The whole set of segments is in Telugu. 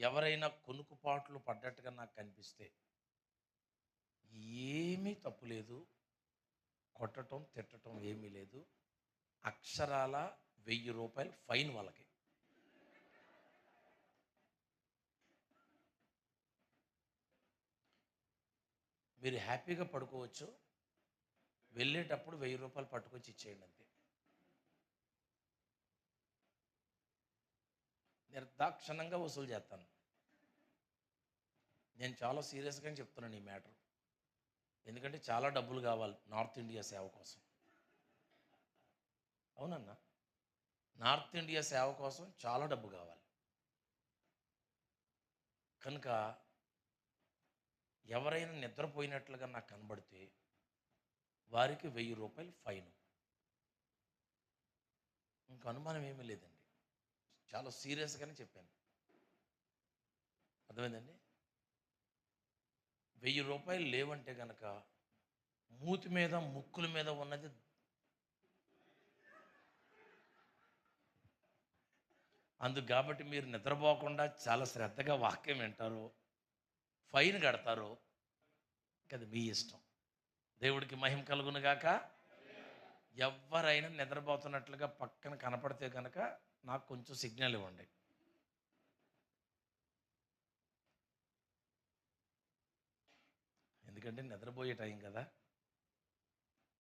ఎవరైనా కొనుకుపాట్లు పడ్డట్టుగా నాకు కనిపిస్తే ఏమీ తప్పు లేదు. కొట్టటం, తిట్టటం ఏమీ లేదు. అక్షరాల ₹1000 ఫైన్ వాళ్ళకి. మీరు హ్యాపీగా పడుకోవచ్చు. వెళ్ళేటప్పుడు ₹1000 పట్టుకొచ్చి ఇచ్చేయండి అంతే. నిర్దాక్షిణ్యంగా వసూలు చేస్తాను. నేను చాలా సీరియస్గానే చెప్తున్నాను ఈ మ్యాటర్. ఎందుకంటే చాలా డబ్బులు కావాలి నార్త్ ఇండియా సేవ కోసం. అవునన్నా, నార్త్ ఇండియా సేవ కోసం చాలా డబ్బు కావాలి. కనుక ఎవరైనా నిద్రపోయినట్లుగా నాకు కనబడితే వారికి ₹1000 ఫైన్. ఇంక అనుమానం ఏమీ లేదండి. చాలా సీరియస్గానే చెప్పాను. అర్థమైందండి. ₹1000 లేవంటే కనుక మూతి మీద ముక్కుల మీద ఉన్నది. అందుకు కాబట్టి మీరు నిద్రపోకుండా చాలా శ్రద్ధగా వాక్యం వింటారు, ఫైన్ కడతారు. అది మీ ఇష్టం. దేవుడికి మహిమ కలుగును గాక. ఎవరైనా నిద్రపోతున్నట్లుగా పక్కన కనపడితే కనుక నాకు కొంచెం సిగ్నల్ ఇవ్వండి. ఎందుకంటే నిద్రపోయే టైం కదా.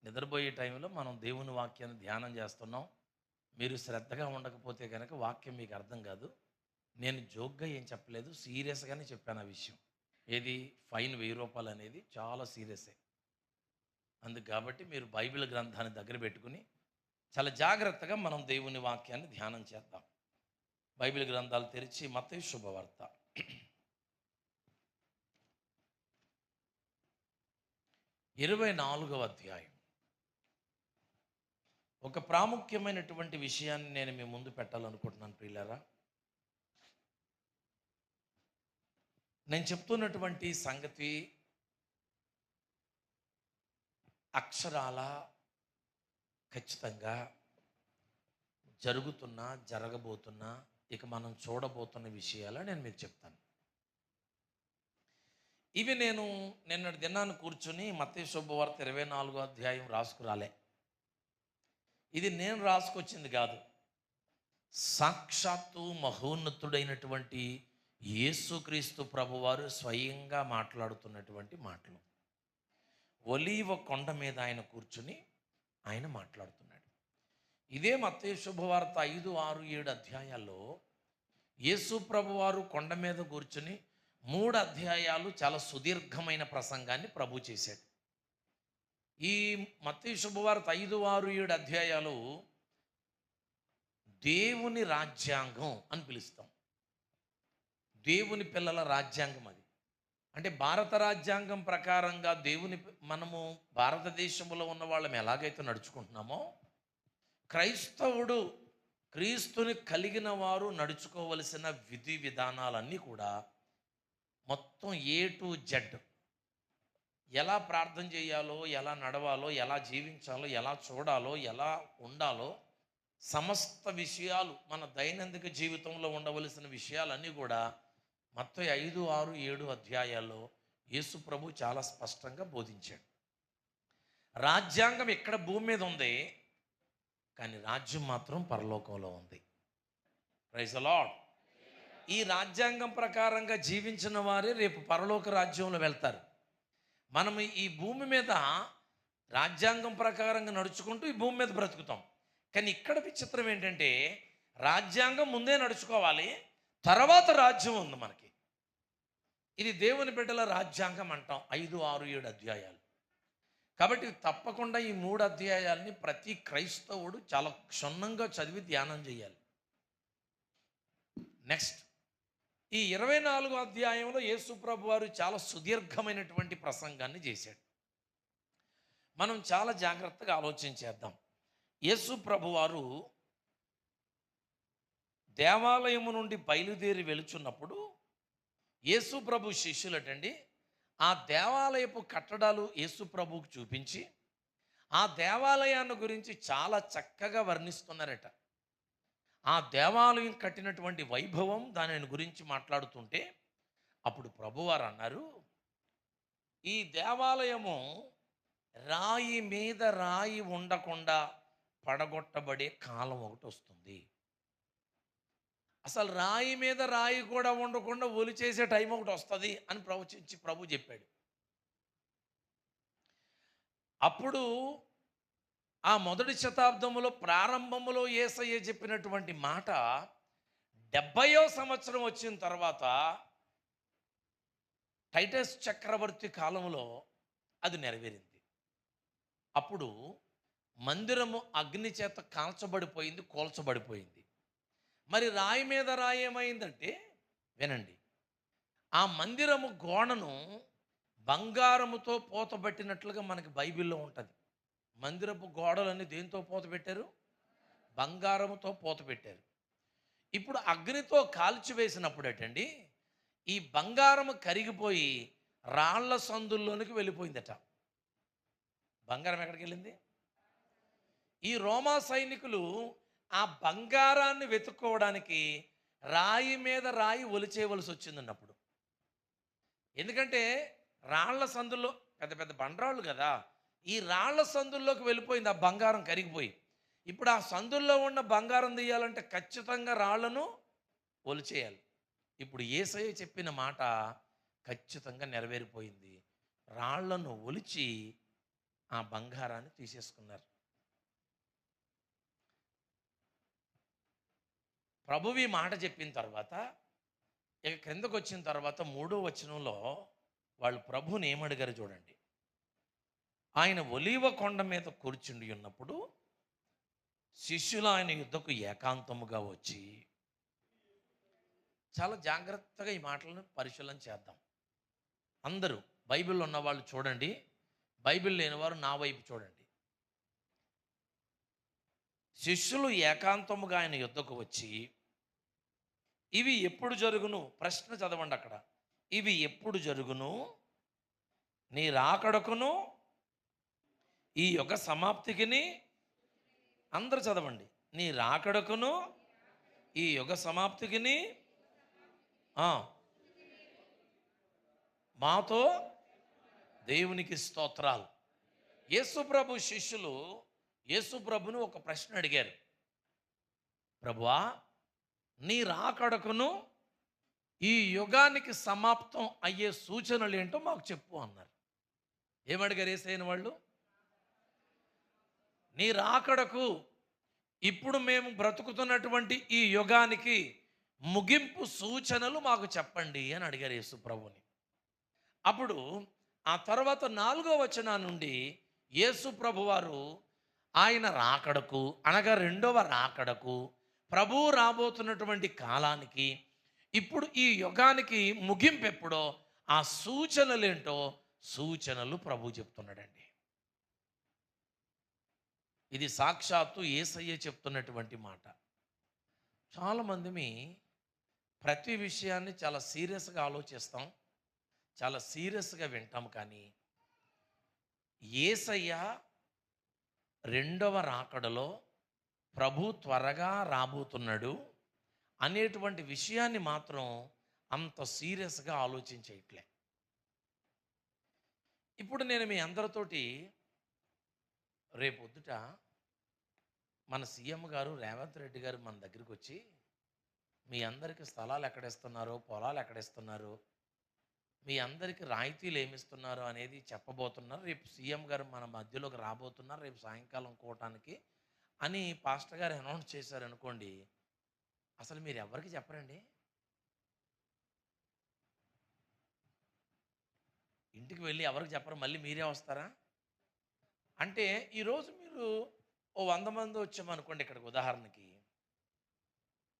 నిద్రపోయే టైంలో మనం దేవుని వాక్యాన్ని ధ్యానం చేస్తున్నాం. మీరు శ్రద్ధగా ఉండకపోతే కనుక వాక్యం మీకు అర్థం కాదు. నేను జోక్గా ఏం చెప్పలేదు, సీరియస్గానే చెప్పాను ఆ విషయం. ఏది ఫైన్ ₹1000 అనేది చాలా సీరియసే. అందుకు కాబట్టి మీరు బైబిల్ గ్రంథాన్ని దగ్గర పెట్టుకుని చాలా జాగ్రత్తగా మనం దేవుని వాక్యాన్ని ధ్యానం చేద్దాం. బైబిల్ గ్రంథాలు తెరిచి మత్తయి శుభవార్త 24వ అధ్యాయం. ఒక ప్రాముఖ్యమైనటువంటి విషయాన్ని నేను మీ ముందు పెట్టాలనుకుంటున్నాను ప్రియులారా. నేను చెప్తున్నటువంటి సంగతి అక్షరాల ఖచ్చితంగా జరుగుతున్నా, జరగబోతున్నా, ఇక మనం చూడబోతున్న విషయాలు నేను మీకు చెప్తాను. ఇవి నేను నిన్నటి దినాన్ని కూర్చుని మత్తయి శుభవార్త 24వ అధ్యాయం రాసుకురాలే. ఇది నేను రాసుకొచ్చింది కాదు. సాక్షాత్తు మహోన్నతుడైనటువంటి యేసుక్రీస్తు ప్రభువారు స్వయంగా మాట్లాడుతున్నటువంటి మాటలు. ఒలీవ కొండ మీద ఆయన కూర్చుని ఆయన మాట్లాడుతున్నాడు. ఇదే మత్తయి శుభవార్త 5, 6, 7 అధ్యాయాల్లో యేసు ప్రభువారు కొండ మీద కూర్చుని 3 అధ్యాయాలు చాలా సుదీర్ఘమైన ప్రసంగాన్ని ప్రభు చేశాడు. ఈ మత్తయి శుభవార్త 5, 6, 7 అధ్యాయాలు దేవుని రాజ్యాంగం అని పిలుస్తాం. దేవుని పిల్లల రాజ్యాంగం అది. అంటే భారత రాజ్యాంగం ప్రకారంగా మనము భారతదేశంలో ఉన్న వాళ్ళం ఎలాగైతే నడుచుకుంటున్నామో, క్రైస్తవుడు క్రీస్తుని కలిగిన వారు నడుచుకోవలసిన విధి విధానాలన్నీ కూడా మొత్తం A to Z, ఎలా ప్రార్థన చేయాలో, ఎలా నడవాలో, ఎలా జీవించాలో, ఎలా చూడాలో, ఎలా ఉండాలో, సమస్త విషయాలు మన దైనందిక జీవితంలో ఉండవలసిన విషయాలన్నీ కూడా మత్తయి 5, 6, 7 అధ్యాయాల్లో యేసు ప్రభు చాలా స్పష్టంగా బోధించాడు. రాజ్యాంగం ఇక్కడ భూమి మీద ఉంది, కానీ రాజ్యం మాత్రం పరలోకంలో ఉంది. Praise the lord. ఈ రాజ్యాంగం ప్రకారంగా జీవించిన వారే రేపు పరలోక రాజ్యంలో వెళ్తారు. మనం ఈ భూమి మీద రాజ్యాంగం ప్రకారంగా నడుచుకుంటూ ఈ భూమి మీద బ్రతుకుతాం. కానీ ఇక్కడ విచిత్రం ఏంటంటే రాజ్యాంగం ముందే నడుచుకోవాలి, తర్వాత రాజ్యం ఉంది మనకి. ఇది దేవుని బిడ్డల రాజ్యాంగం అంటాం. 5, 6, 7 అధ్యాయాలు. కాబట్టి తప్పకుండా ఈ 3 అధ్యాయాలని ప్రతి క్రైస్తవుడు చాలా క్షుణ్ణంగా చదివి ధ్యానం చేయాలి. నెక్స్ట్, ఈ 24వ అధ్యాయంలో యేసు ప్రభు వారు చాలా సుదీర్ఘమైనటువంటి ప్రసంగాన్ని చేశాడు. మనం చాలా జాగ్రత్తగా ఆలోచించేద్దాం. యేసు ప్రభు వారు దేవాలయము నుండి బయలుదేరి వెళుచున్నప్పుడు యేసు ప్రభు శిష్యులటండి ఆ దేవాలయపు కట్టడాలు యేసు ప్రభువుకు చూపించి ఆ దేవాలయాన్ని గురించి చాలా చక్కగా వర్ణిస్తున్నారట. ఆ దేవాలయం కట్టినటువంటి వైభవం దానిని గురించి మాట్లాడుతుంటే అప్పుడు ప్రభువారు అన్నారు, ఈ దేవాలయము రాయి మీద రాయి ఉండకుండా పడగొట్టబడే కాలం ఒకటి వస్తుంది. అసలు రాయి మీద రాయి కూడా ఉండకుండా ఒలిచేసే టైం ఒకటి వస్తుంది అని ప్రవచించి ప్రభు చెప్పాడు. అప్పుడు ఆ మొదటి శతాబ్దంలో ప్రారంభంలో యేసయ్య చెప్పినటువంటి మాట 70వ సంవత్సరం వచ్చిన తర్వాత టైటస్ చక్రవర్తి కాలంలో అది నెరవేరింది. అప్పుడు మందిరము అగ్ని చేత కాల్చబడిపోయింది, కూల్చబడిపోయింది. మరి రాయి మీద రాయి ఏమైందంటే, వినండి, ఆ మందిరము గోడను బంగారముతో పోతబట్టినట్లుగా మనకి బైబిల్లో ఉంటుంది. మందిరపు గోడలన్నీ దేంతో పోత పెట్టారు? బంగారముతో పోత పెట్టారు. ఇప్పుడు అగ్నితో కాల్చివేసినప్పుడటండి ఈ బంగారము కరిగిపోయి రాళ్ల సందుల్లోనికి వెళ్ళిపోయిందట. బంగారం ఎక్కడికి వెళ్ళింది? ఈ రోమా సైనికులు ఆ బంగారాన్ని వెతుక్కోవడానికి రాయి మీద రాయి ఒలిచేయవలసి వచ్చిందండి అప్పుడు. ఎందుకంటే రాళ్ల సందుల్లో పెద్ద పెద్ద బండరాళ్ళు కదా, ఈ రాళ్ల సందుల్లోకి వెళ్ళిపోయింది ఆ బంగారం కరిగిపోయి. ఇప్పుడు ఆ సందుల్లో ఉన్న బంగారం తీయాలంటే ఖచ్చితంగా రాళ్లను ఒలిచేయాలి. ఇప్పుడు యేసయ్య చెప్పిన మాట ఖచ్చితంగా నెరవేరిపోయింది. రాళ్లను ఒలిచి ఆ బంగారాన్ని తీసేసుకున్నారు. ప్రభువు ఈ మాట చెప్పిన తర్వాత ఇక క్రిందకు వచ్చిన తర్వాత 3వ వచనంలో వాళ్ళు ప్రభువుని ఏమడిగారు చూడండి. ఆయన ఒలీవ కొండ మీద కూర్చుండి ఉన్నప్పుడు శిష్యులు ఆయన యుద్ధకు ఏకాంతముగా వచ్చి, చాలా జాగ్రత్తగా ఈ మాటలను పరిశీలన చేద్దాం. అందరూ బైబిల్లో ఉన్న వాళ్ళు చూడండి, బైబిల్ లేనివారు నా వైపు చూడండి. శిష్యులు ఏకాంతముగా ఆయన యుద్ధకు వచ్చి, ఇవి ఎప్పుడు జరుగును? ప్రశ్న చదవండి అక్కడ. ఇవి ఎప్పుడు జరుగును? నీ రాకడకును ఈ యుగ సమాప్తికిని. అందరూ చదవండి. నీ రాకడకును ఈ యుగ సమాప్తికిని మాతో దేవునికి స్తోత్రాలు. యేసుప్రభు శిష్యులు యేసుప్రభును ఒక ప్రశ్న అడిగారు. ప్రభువా, నీ రాకడకును ఈ యుగానికి సమాప్తం అయ్యే సూచనలు ఏంటో మాకు చెప్పు అన్నారు. ఏమడిగారు యేసయ్యని వాళ్ళు? నీ రాకడకు, ఇప్పుడు మేము బ్రతుకుతున్నటువంటి ఈ యుగానికి ముగింపు సూచనలు మాకు చెప్పండి అని అడిగారు యేసు ప్రభుని. అప్పుడు ఆ తర్వాత 4వ వచనం నుండి యేసు ప్రభు వారు ఆయన రాకడకు అనగా 2వ రాకడకు, ప్రభువు రాబోతున్నటువంటి కాలానికి, ఇప్పుడు ఈ యుగానికి ముగింపు ఎప్పుడో ఆ సూచనలు ఏంటో సూచనలు ప్రభు చెప్తున్నాడండి. ఇది సాక్షాత్తు యేసయ్య చెప్తున్నటువంటి మాట. చాలామంది ప్రతి విషయాన్ని చాలా సీరియస్గా ఆలోచిస్తాం, చాలా సీరియస్గా వింటాం. కానీ యేసయ్య 2వ రాకడలో ప్రభు త్వరగా రాబోతున్నాడు అనేటువంటి విషయాన్ని మాత్రం అంత సీరియస్గా ఆలోచించేయట్లే. ఇప్పుడు నేను మీ అందరితోటి రేపొద్దుట మన సీఎం గారు రేవంత్ రెడ్డి గారు మన దగ్గరికి వచ్చి, మీ అందరికీ స్థలాలు ఎక్కడిస్తున్నారో, పొలాలు ఎక్కడిస్తున్నారో, మీ అందరికీ రాయితీలు ఏమిస్తున్నారు అనేది చెప్పబోతున్నారు. రేపు సీఎం గారు మన మధ్యలోకి రాబోతున్నారు రేపు సాయంకాలం కోటానికి అని పాస్టర్ గారు అనౌన్స్ చేశారనుకోండి, అసలు మీరు ఎవరికి చెప్పరండి. ఇంటికి వెళ్ళి ఎవరికి చెప్పరు, మళ్ళీ మీరే వస్తారా? అంటే ఈరోజు మీరు ఓ 100 మంది వచ్చామనుకోండి ఇక్కడికి ఉదాహరణకి.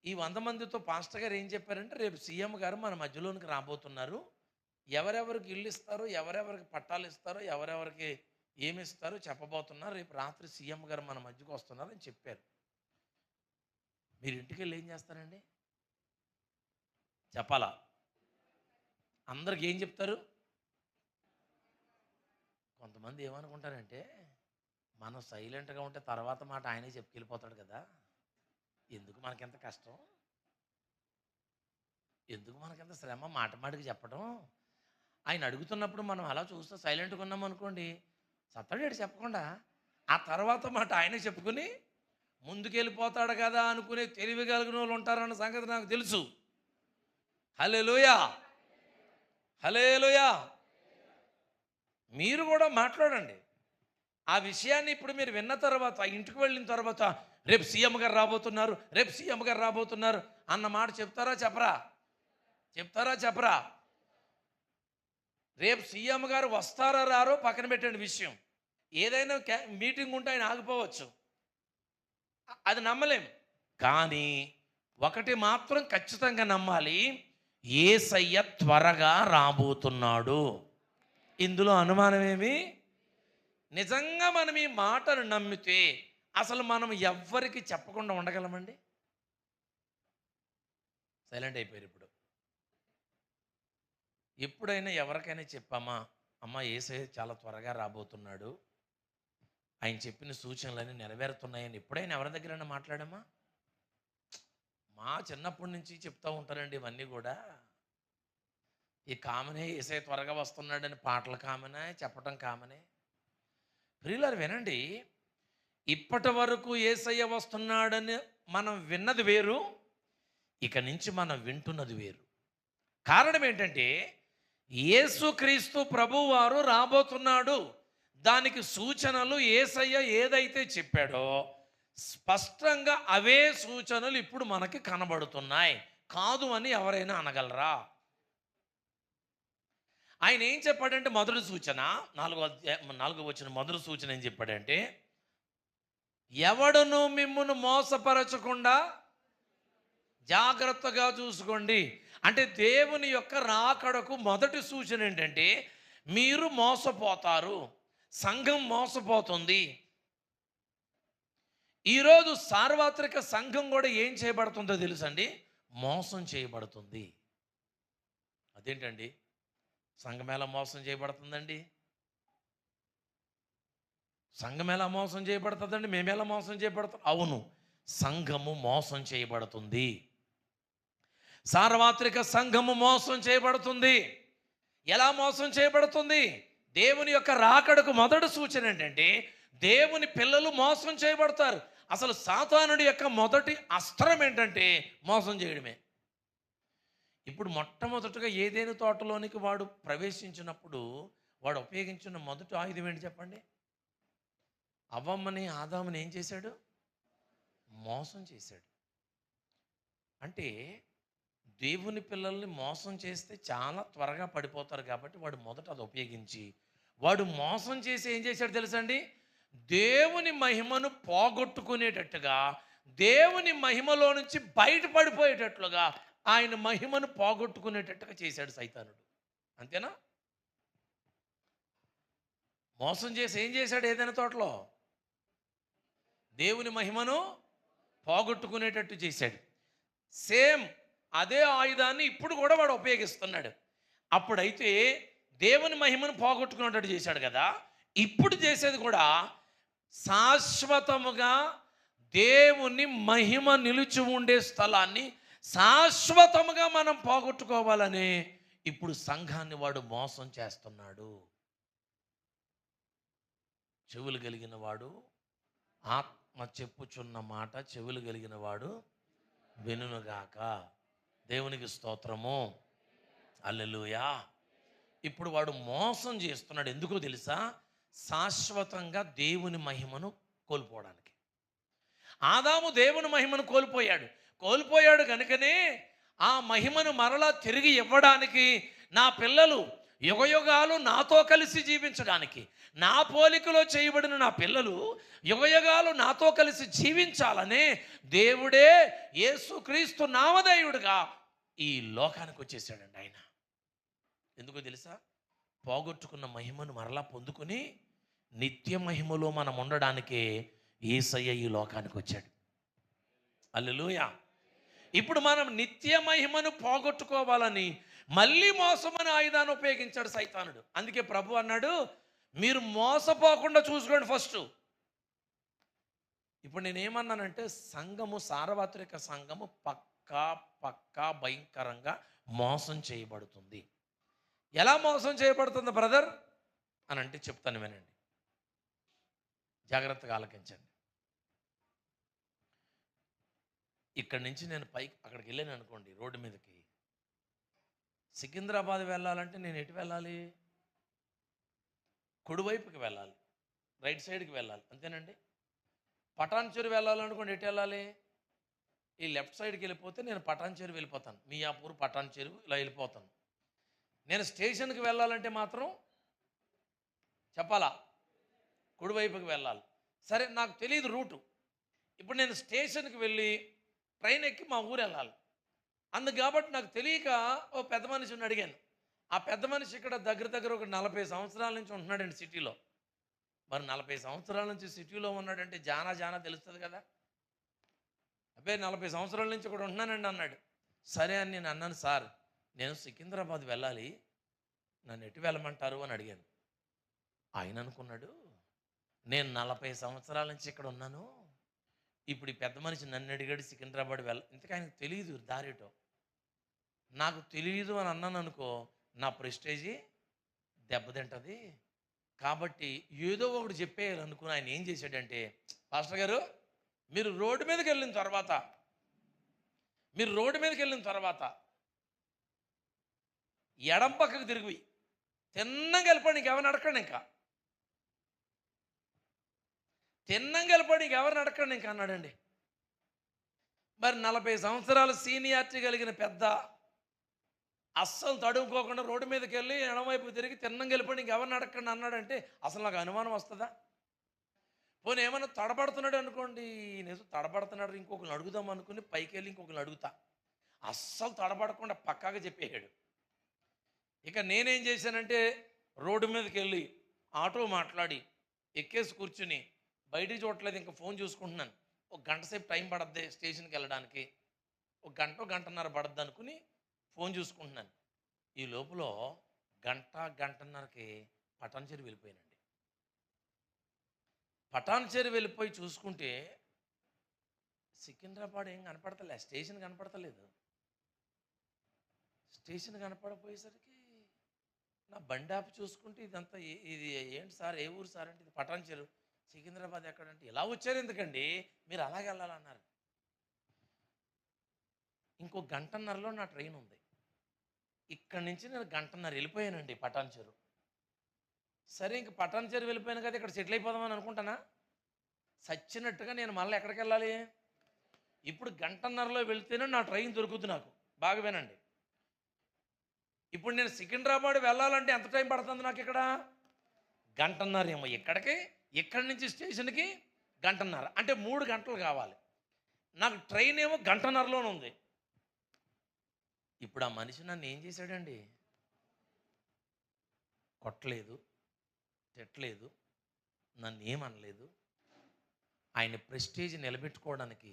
ఈ 100 మందితో పాస్టర్ గారు ఏం చెప్పారంటే, రేపు సీఎం గారు మన మధ్యలోనికి రాబోతున్నారు, ఎవరెవరికి ఇల్లు ఇస్తారో, ఎవరెవరికి పట్టాలు ఇస్తారో, ఎవరెవరికి ఏమి ఇస్తారో చెప్పబోతున్నారు, రేపు రాత్రి సీఎం గారు మన మధ్యకు వస్తున్నారు అని చెప్పారు. మీరు ఇంటికి వెళ్ళి ఏం చేస్తారండి? చెప్పాలా? అందరికి ఏం చెప్తారు? కొంతమంది ఏమనుకుంటారంటే, మనం సైలెంట్గా ఉంటే తర్వాత మాట ఆయనే చెప్పుకెళ్ళిపోతాడు కదా, ఎందుకు మనకెంత కష్టం, ఎందుకు మనకెంత శ్రమ మాట మాటికి చెప్పడం. ఆయన అడుగుతున్నప్పుడు మనం అలా చూస్తూ సైలెంట్గా ఉన్నాం అనుకోండి, సత్తడేడు చెప్పకుండా ఆ తర్వాత మాట ఆయనే చెప్పుకుని ముందుకెళ్ళిపోతాడు కదా అనుకునే తెలివి కలిగిన వాళ్ళు ఉంటారన్న సంగతి నాకు తెలుసు. హల్లెలూయా, హల్లెలూయా. మీరు కూడా మాట్లాడండి ఆ విషయాన్ని. ఇప్పుడు మీరు విన్న తర్వాత ఇంటికి వెళ్ళిన తర్వాత రేపు సీఎం గారు రాబోతున్నారు, రేపు సీఎం గారు రాబోతున్నారు అన్న మాట చెప్తారా చెప్పరా? చెప్తారా చెప్పరా? రేపు సీఎం గారు వస్తారా రారో పక్కన పెట్టండి విషయం. ఏదైనా మీటింగ్ ఉంటే ఆయన ఆగిపోవచ్చు, అది నమ్మలేం. కానీ ఒకటి మాత్రం ఖచ్చితంగా నమ్మాలి, యేసయ్య త్వరగా రాబోతున్నాడు. ఇందులో అనుమానమేమి. నిజంగా మనం ఈ మాటను నమ్మితే అసలు మనం ఎవ్వరికి చెప్పకుండా ఉండగలమండి? సైలెంట్ అయిపోయారు. ఇప్పుడు ఎప్పుడైనా ఎవరికైనా చెప్పామా, అమ్మ యేసయ్య చాలా త్వరగా రాబోతున్నాడు, ఆయన చెప్పిన సూచనలన్నీ నెరవేరుతున్నాయని ఎప్పుడైనా ఎవరి దగ్గరైనా మాట్లాడామా? మా చిన్నప్పటి నుంచి చెప్తూ ఉంటారండి ఇవన్నీ కూడా. ఈ కామనే, యేసయ్య త్వరగా వస్తున్నాడని పాటలు కామనే, చెప్పటం కామనే. ప్రియులారు వినండి, ఇప్పటి వరకు యేసయ్య వస్తున్నాడని మనం విన్నది వేరు, ఇక నుంచి మనం వింటున్నది వేరు. కారణం ఏంటంటే యేసుక్రీస్తు ప్రభువారు రాబోతున్నాడు. దానికి సూచనలు యేసయ్య ఏదైతే చెప్పాడో స్పష్టంగా అవే సూచనలు ఇప్పుడు మనకి కనబడుతున్నాయి. కాదు అని ఎవరైనా అనగలరా? ఆయన ఏం చెప్పాడంటే మొదటి సూచన 4వ వచనం మొదటి సూచన ఏం చెప్పాడంటే, ఎవడును మిమ్మును మోసపరచకుండా జాగ్రత్తగా చూసుకోండి. అంటే దేవుని యొక్క రాకడకు మొదటి సూచన ఏంటంటే మీరు మోసపోతారు, సంఘం మోసపోతుంది. ఈరోజు సార్వత్రిక సంఘం కూడా ఏం చేయబడుతుందో తెలుసండి? మోసం చేయబడుతుంది. అదేంటండి, సంఘం ఎలా మోసం చేయబడుతుందండి? సంఘం ఎలా మోసం చేయబడుతుందండి? మేము ఎలా మోసం చేయబడుతాం? అవును, సంఘము మోసం చేయబడుతుంది. సార్వత్రిక సంఘము మోసం చేయబడుతుంది. ఎలా మోసం చేయబడుతుంది? దేవుని యొక్క రాకడకు మొదటి సూచన ఏంటంటే దేవుని పిల్లలు మోసం చేయబడతారు. అసలు సాతానుడి యొక్క మొదటి అస్త్రం ఏంటంటే మోసం చేయడమే. ఇప్పుడు మొట్టమొదటిగా ఏదైనా తోటలోనికి వాడు ప్రవేశించినప్పుడు వాడు ఉపయోగించిన మొదటి ఆయుధం ఏంటి చెప్పండి? అవ్వమ్మని ఆదాముని ఏం చేశాడు? మోసం చేశాడు. అంటే దేవుని పిల్లల్ని మోసం చేస్తే చాలా త్వరగా పడిపోతారు కాబట్టి వాడు మొదట అది ఉపయోగించి వాడు మోసం చేసి ఏం చేశాడు తెలుసండి? దేవుని మహిమను పోగొట్టుకునేటట్టుగా, దేవుని మహిమలో నుంచి బయటపడిపోయేటట్లుగా ఆయన మహిమను పోగొట్టుకునేటట్టుగా చేశాడు సైతానుడు. అంతేనా? మోసం చేసి ఏం చేశాడు? ఏదైనా తోటలో దేవుని మహిమను పోగొట్టుకునేటట్టు చేశాడు. సేమ్ అదే ఆయుధాన్ని ఇప్పుడు కూడా వాడు ఉపయోగిస్తున్నాడు. అప్పుడైతే దేవుని మహిమను పోగొట్టుకునేటట్టు చేశాడు కదా, ఇప్పుడు చేసేది కూడా శాశ్వతముగా దేవుని మహిమ నిలిచి ఉండే స్థలాన్ని శాశ్వతముగా మనం పోగొట్టుకోవాలని ఇప్పుడు సంఘాన్ని వాడు మోసం చేస్తున్నాడు. చెవులు కలిగిన వాడు ఆత్మ చెప్పుచున్న మాట చెవులు కలిగిన వాడు వినుగాక. దేవునికి స్తోత్రము, హల్లెలూయా. ఇప్పుడు వాడు మోసం చేస్తున్నాడు. ఎందుకో తెలుసా? శాశ్వతంగా దేవుని మహిమను కోల్పోవడానికి. ఆదాము దేవుని మహిమను కోల్పోయాడు కనుకనే ఆ మహిమను మరలా తిరిగి ఇవ్వడానికి, నా పిల్లలు యుగయుగాలు నాతో కలిసి జీవించడానికి, నా పోలికలో చేయబడిన నా పిల్లలు యుగయుగాలు నాతో కలిసి జీవించాలనే దేవుడే యేసుక్రీస్తు నామధేయుడుగా ఈ లోకానికి వచ్చేసాడండి ఆయన. ఎందుకో తెలుసా? పోగొట్టుకున్న మహిమను మరలా పొందుకొని నిత్య మహిమలో మనం ఉండడానికే యేసయ్య ఈ లోకానికి వచ్చాడు. హల్లెలూయా. ఇప్పుడు మనం నిత్య మహిమను పోగొట్టుకోవాలని మళ్ళీ మోసమని ఆయుధాన్ని ఉపయోగించాడు సైతానుడు. అందుకే ప్రభు అన్నాడు, మీరు మోసపోకుండా చూసుకోండి. ఫస్ట్ ఇప్పుడు నేనేమన్నానంటే సంఘము, సార్వత్రిక సంఘము పక్కా భయంకరంగా మోసం చేయబడుతుంది. ఎలా మోసం చేయబడుతుంది బ్రదర్ అని అంటే చెప్తాను, వినండి, జాగ్రత్తగా ఆలకించండి. ఇక్కడి నుంచి నేను పైకి అక్కడికి వెళ్ళాను అనుకోండి, రోడ్డు మీదకి, సికింద్రాబాద్ వెళ్ళాలంటే నేను ఎటు వెళ్ళాలి? కుడివైపుకి వెళ్ళాలి, రైట్ సైడ్కి వెళ్ళాలి, అంతేనండి. పటాన్చెరు వెళ్ళాలనుకోండి, ఎటు వెళ్ళాలి? ఈ లెఫ్ట్ సైడ్కి వెళ్ళిపోతే నేను పటాన్చెరు వెళ్ళిపోతాను, మియాపూర్ పటాన్చెరు ఇలా వెళ్ళిపోతాను. నేను స్టేషన్కి వెళ్ళాలంటే మాత్రం చెప్పాలా, కుడివైపుకి వెళ్ళాలి. సరే, నాకు తెలియదు రూటు. ఇప్పుడు నేను స్టేషన్కి వెళ్ళి ట్రైన్ ఎక్కి మా ఊరు వెళ్ళాలి. అందుకు కాబట్టి నాకు తెలియక ఓ పెద్ద మనిషిని అడిగాను. ఆ పెద్ద మనిషి ఇక్కడ దగ్గర ఒక 40 సంవత్సరాల నుంచి ఉంటున్నాడండి సిటీలో. మరి 40 సంవత్సరాల నుంచి సిటీలో ఉన్నాడంటే జానా తెలుస్తుంది కదా. అబ్బే 40 సంవత్సరాల నుంచి కూడా ఉంటున్నానండి అన్నాడు. సరే అని నేను అన్నాను, సార్ నేను సికింద్రాబాద్ వెళ్ళాలి, నన్ను ఎటు వెళ్ళమంటారు అని అడిగాను. ఆయన అనుకున్నాడు, నేను 40 సంవత్సరాల నుంచి ఇక్కడ ఉన్నాను, ఇప్పుడు ఈ పెద్ద మనిషి నన్ను అడిగాడు సికింద్రాబాద్ ఇంతకీ ఆయనకు తెలియదు దారిటో. నాకు తెలియదు అని అన్నాను అనుకో, నా ప్రెస్టేజీ దెబ్బతింటుంది. కాబట్టి ఏదో ఒకటి చెప్పేయాలి అనుకుని ఆయన ఏం చేశాడంటే, పాస్టర్ గారు మీరు రోడ్డు మీదకి వెళ్ళిన తర్వాత ఎడం పక్కకు తిరిగి తిన్నంగా వెళ్ళిపోయి నీకు ఎవరిని అడగండి, ఇంకా అన్నాడండి. మరి 40 సంవత్సరాలు సీనియారిటీ కలిగిన పెద్ద అస్సలు తడుముకోకుండా రోడ్డు మీదకి వెళ్ళి ఎడమవైపు తిరిగి తిన్నంగా వెళ్ళిపోయి నీకు ఎవరిని అడగండి అన్నాడంటే అసలు నాకు అనుమానం వస్తుందా? పోనీ ఏమన్నా తడబడుతున్నాడు అనుకోండి, నిజం తడబడుతున్నాడు, ఇంకొకరిని అడుగుదాం అనుకుని పైకి వెళ్ళి ఇంకొకరిని అడుగుతా. అస్సలు తడబడకుండా పక్కాగా చెప్పేయాడు. ఇక నేనేం చేశానంటే రోడ్డు మీదకి వెళ్ళి ఆటో మాట్లాడి ఎక్కేసి కూర్చుని బయటికి చూడట్లేదు, ఇంకా ఫోన్ చూసుకుంటున్నాను. ఒక గంట సేపు టైం పడద్ది స్టేషన్కి వెళ్ళడానికి, ఒక గంటన్నర పడద్దు అనుకుని ఫోన్ చూసుకుంటున్నాను. ఈ లోపల గంటన్నరకి పటాన్చెరు వెళ్ళిపోయానండి. పటాన్చెరు వెళ్ళిపోయి చూసుకుంటే సికింద్రాబాద్ ఏం కనపడతలే, స్టేషన్ కనపడతలేదు. స్టేషన్ కనపడపోయేసరికి నా బండి ఆపి చూసుకుంటే ఇదంతా ఇది ఏంటి సార్, ఏ ఊరు సార్ అంటే ఇది పటాన్చెరు. సికింద్రాబాద్ ఎక్కడంటే ఇలా వచ్చారు ఎందుకండి, మీరు అలాగే వెళ్ళాలన్నారు. ఇంకో గంటన్నరలో నా ట్రైన్ ఉంది. ఇక్కడి నుంచి నేను గంటన్నర వెళ్ళిపోయానండి పటాన్చెరు. సరే, ఇంక పటాన్చెరు వెళ్ళిపోయాను కదా, ఇక్కడ సెటిల్ అయిపోదామని అనుకుంటానా? సచ్చినట్టుగా నేను మళ్ళీ ఎక్కడికి వెళ్ళాలి? ఇప్పుడు గంటన్నరలో వెళ్తేనే నా ట్రైన్ దొరుకుతుంది నాకు. బాగా వినండి, ఇప్పుడు నేను సికింద్రాబాద్ వెళ్ళాలంటే ఎంత టైం పడుతుంది నాకు? ఇక్కడ గంటన్నర ఏమో, ఇక్కడి నుంచి స్టేషన్కి గంటన్నర, అంటే 3 గంటలు కావాలి. నాకు ట్రైన్ ఏమో గంటన్నరలోనే ఉంది. ఇప్పుడు ఆ మనిషి నన్ను ఏం చేశాడండి? కొట్టలేదు, తిట్టలేదు, నన్ను ఏమనలేదు. ఆయన ప్రెస్టేజ్ నిలబెట్టుకోవడానికి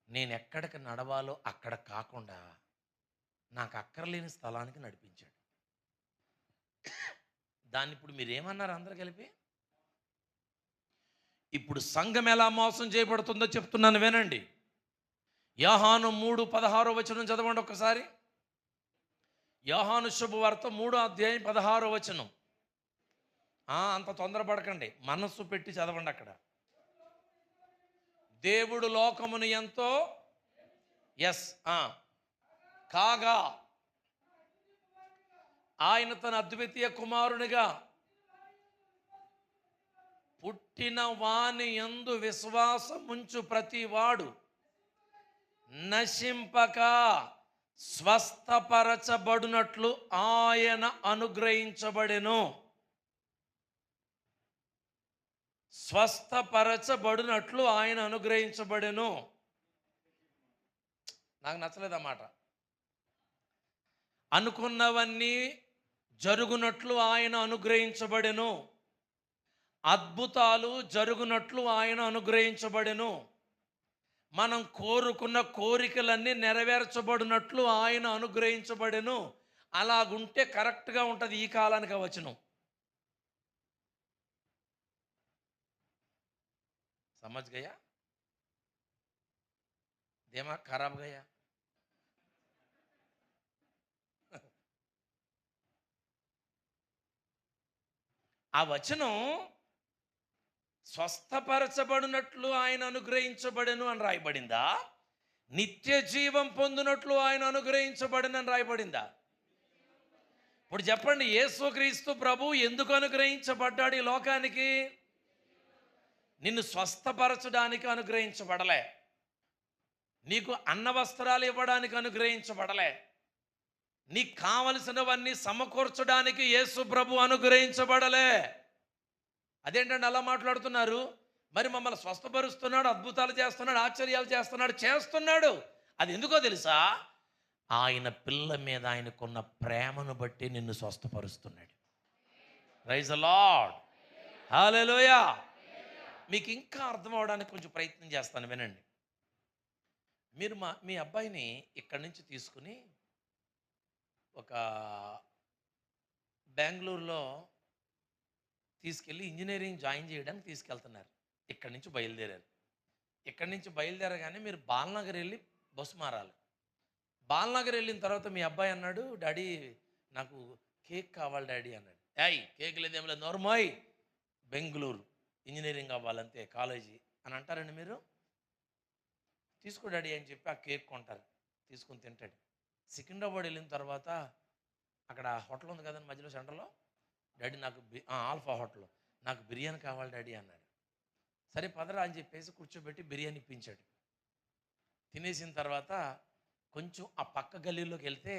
నేను ఎక్కడికి నడవాలో అక్కడ కాకుండా నాకు అక్కర్లేని స్థలానికి నడిపించాడు. దాన్ని ఇప్పుడు మీరేమన్నారు అందరు కలిపి? ఇప్పుడు సంఘం ఎలా మోసం చేయబడుతుందో చెప్తున్నాను, వినండి. యోహాను 3:16 చదవండి ఒక్కసారి. యోహాను శుభవార్త 3:16. అంత తొందరపడకండి, మనస్సు పెట్టి చదవండి. అక్కడ దేవుడు లోకమును ఎంతో కాగా ఆయన తన అద్వితీయ కుమారునిగా పుట్టిన వాని యందు విశ్వాసముంచు ప్రతివాడు నశింపక స్వస్థపరచబడినట్లు ఆయన అనుగ్రహించబడెను. స్వస్థపరచబడినట్లు ఆయన అనుగ్రహించబడెను. నాకు నచ్చలేదన్నమాట. అనుకున్నవన్నీ జరుగునట్లు ఆయన అనుగ్రహించబడెను. అద్భుతాలు జరుగునట్లు ఆయన అనుగ్రహించబడెను. మనం కోరుకున్న కోరికలన్నీ నెరవేర్చబడినట్లు ఆయన అనుగ్రహించబడెను. అలాగుంటే కరెక్ట్గా ఉంటుంది ఈ కాలానికి వచనం. సమజ్ గయా? దిమాగ్ ఖరాబ్ గయా? ఆ వచనం స్వస్థపరచబడినట్లు ఆయన అనుగ్రహించబడెను అని రాయబడిందా, నిత్య జీవం పొందినట్లు ఆయన అనుగ్రహించబడనని రాయబడిందా? ఇప్పుడు చెప్పండి, యేసుక్రీస్తు ప్రభు ఎందుకు అనుగ్రహించబడ్డాడు ఈ లోకానికి? నిన్ను స్వస్థపరచడానికి అనుగ్రహించబడలే, నీకు అన్న వస్త్రాలు ఇవ్వడానికి అనుగ్రహించబడలే, నీకు కావలసినవన్నీ సమకూర్చడానికి యేసు ప్రభు అనుగ్రహించబడలే. అదేంటంటే అలా మాట్లాడుతున్నారు? మరి మమ్మల్ని స్వస్థపరుస్తున్నాడు, అద్భుతాలు చేస్తున్నాడు, ఆశ్చర్యాలు చేస్తున్నాడు. అది ఎందుకో తెలుసా? ఆయన పిల్ల మీద ఆయనకున్న ప్రేమను బట్టి నిన్ను స్వస్థపరుస్తున్నాడు. ప్రైజ్ ది లార్డ్, హల్లెలూయా. మీకు ఇంకా అర్థం అవడానికి కొంచెం ప్రయత్నం చేస్తాను, వినండి. మీరు మీ అబ్బాయిని ఇక్కడి నుంచి తీసుకుని ఒక బెంగళూరులో తీసుకెళ్ళి ఇంజనీరింగ్ జాయిన్ చేయడానికి తీసుకెళ్తున్నారు. ఇక్కడి నుంచి బయలుదేరారు. ఇక్కడి నుంచి బయలుదేరగానే మీరు బాలనగర్ వెళ్ళి బస్సు మారాలి. బాలనగర్ వెళ్ళిన తర్వాత మీ అబ్బాయి అన్నాడు, డాడీ నాకు కేక్ కావాలి డాడీ అన్నాడు. కేక్ లేదేం లేదు, నోర్మాయ్, బెంగళూరు ఇంజనీరింగ్ అవ్వాలంతే, కాలేజీ అని అంటారండి మీరు? తీసుకో డాడీ అని చెప్పి ఆ కేక్ కొంటారు, తీసుకొని తింటాడు. సికింద్రాబాద్ వెళ్ళిన తర్వాత అక్కడ హోటల్ ఉంది కదండి మధ్యలో సెంటర్లో, డాడీ నాకు ఆల్ఫా హోటల్, నాకు బిర్యానీ కావాలి డాడీ అన్నాడు. సరే పదరా అని చెప్పేసి కూర్చోబెట్టి బిర్యానీ ఇప్పించాడు. తినేసిన తర్వాత కొంచెం ఆ పక్క గల్లీలోకి వెళ్తే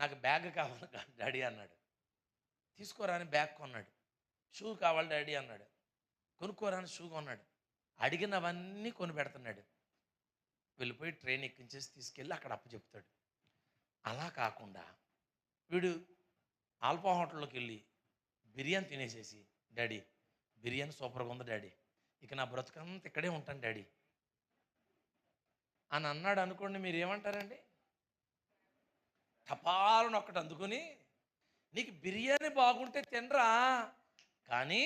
నాకు బ్యాగ్ కావాలి డాడీ అన్నాడు. తీసుకోరా అని బ్యాగ్ కొన్నాడు. షూ కావాలి డాడీ అన్నాడు. కొనుక్కోరా అని షూ కొన్నాడు. అడిగినవన్నీ కొని పెడుతున్నాడు. వెళ్ళిపోయి ట్రైన్ ఎక్కించేసి తీసుకెళ్ళి అక్కడ అప్పచెప్తాడు. అలా కాకుండా వీడు ఆల్ఫా హోటల్లోకి వెళ్ళి బిర్యానీ తినేసేసి, డాడీ బిర్యానీ సూపర్గా ఉంది డాడీ, ఇక నా బ్రతుకంతా ఇక్కడే ఉంటాను డాడీ అని అన్నాడు అనుకోండి, మీరు ఏమంటారండి? టపాలను ఒక్కటి అందుకుని, నీకు బిర్యానీ బాగుంటే తినరా, కానీ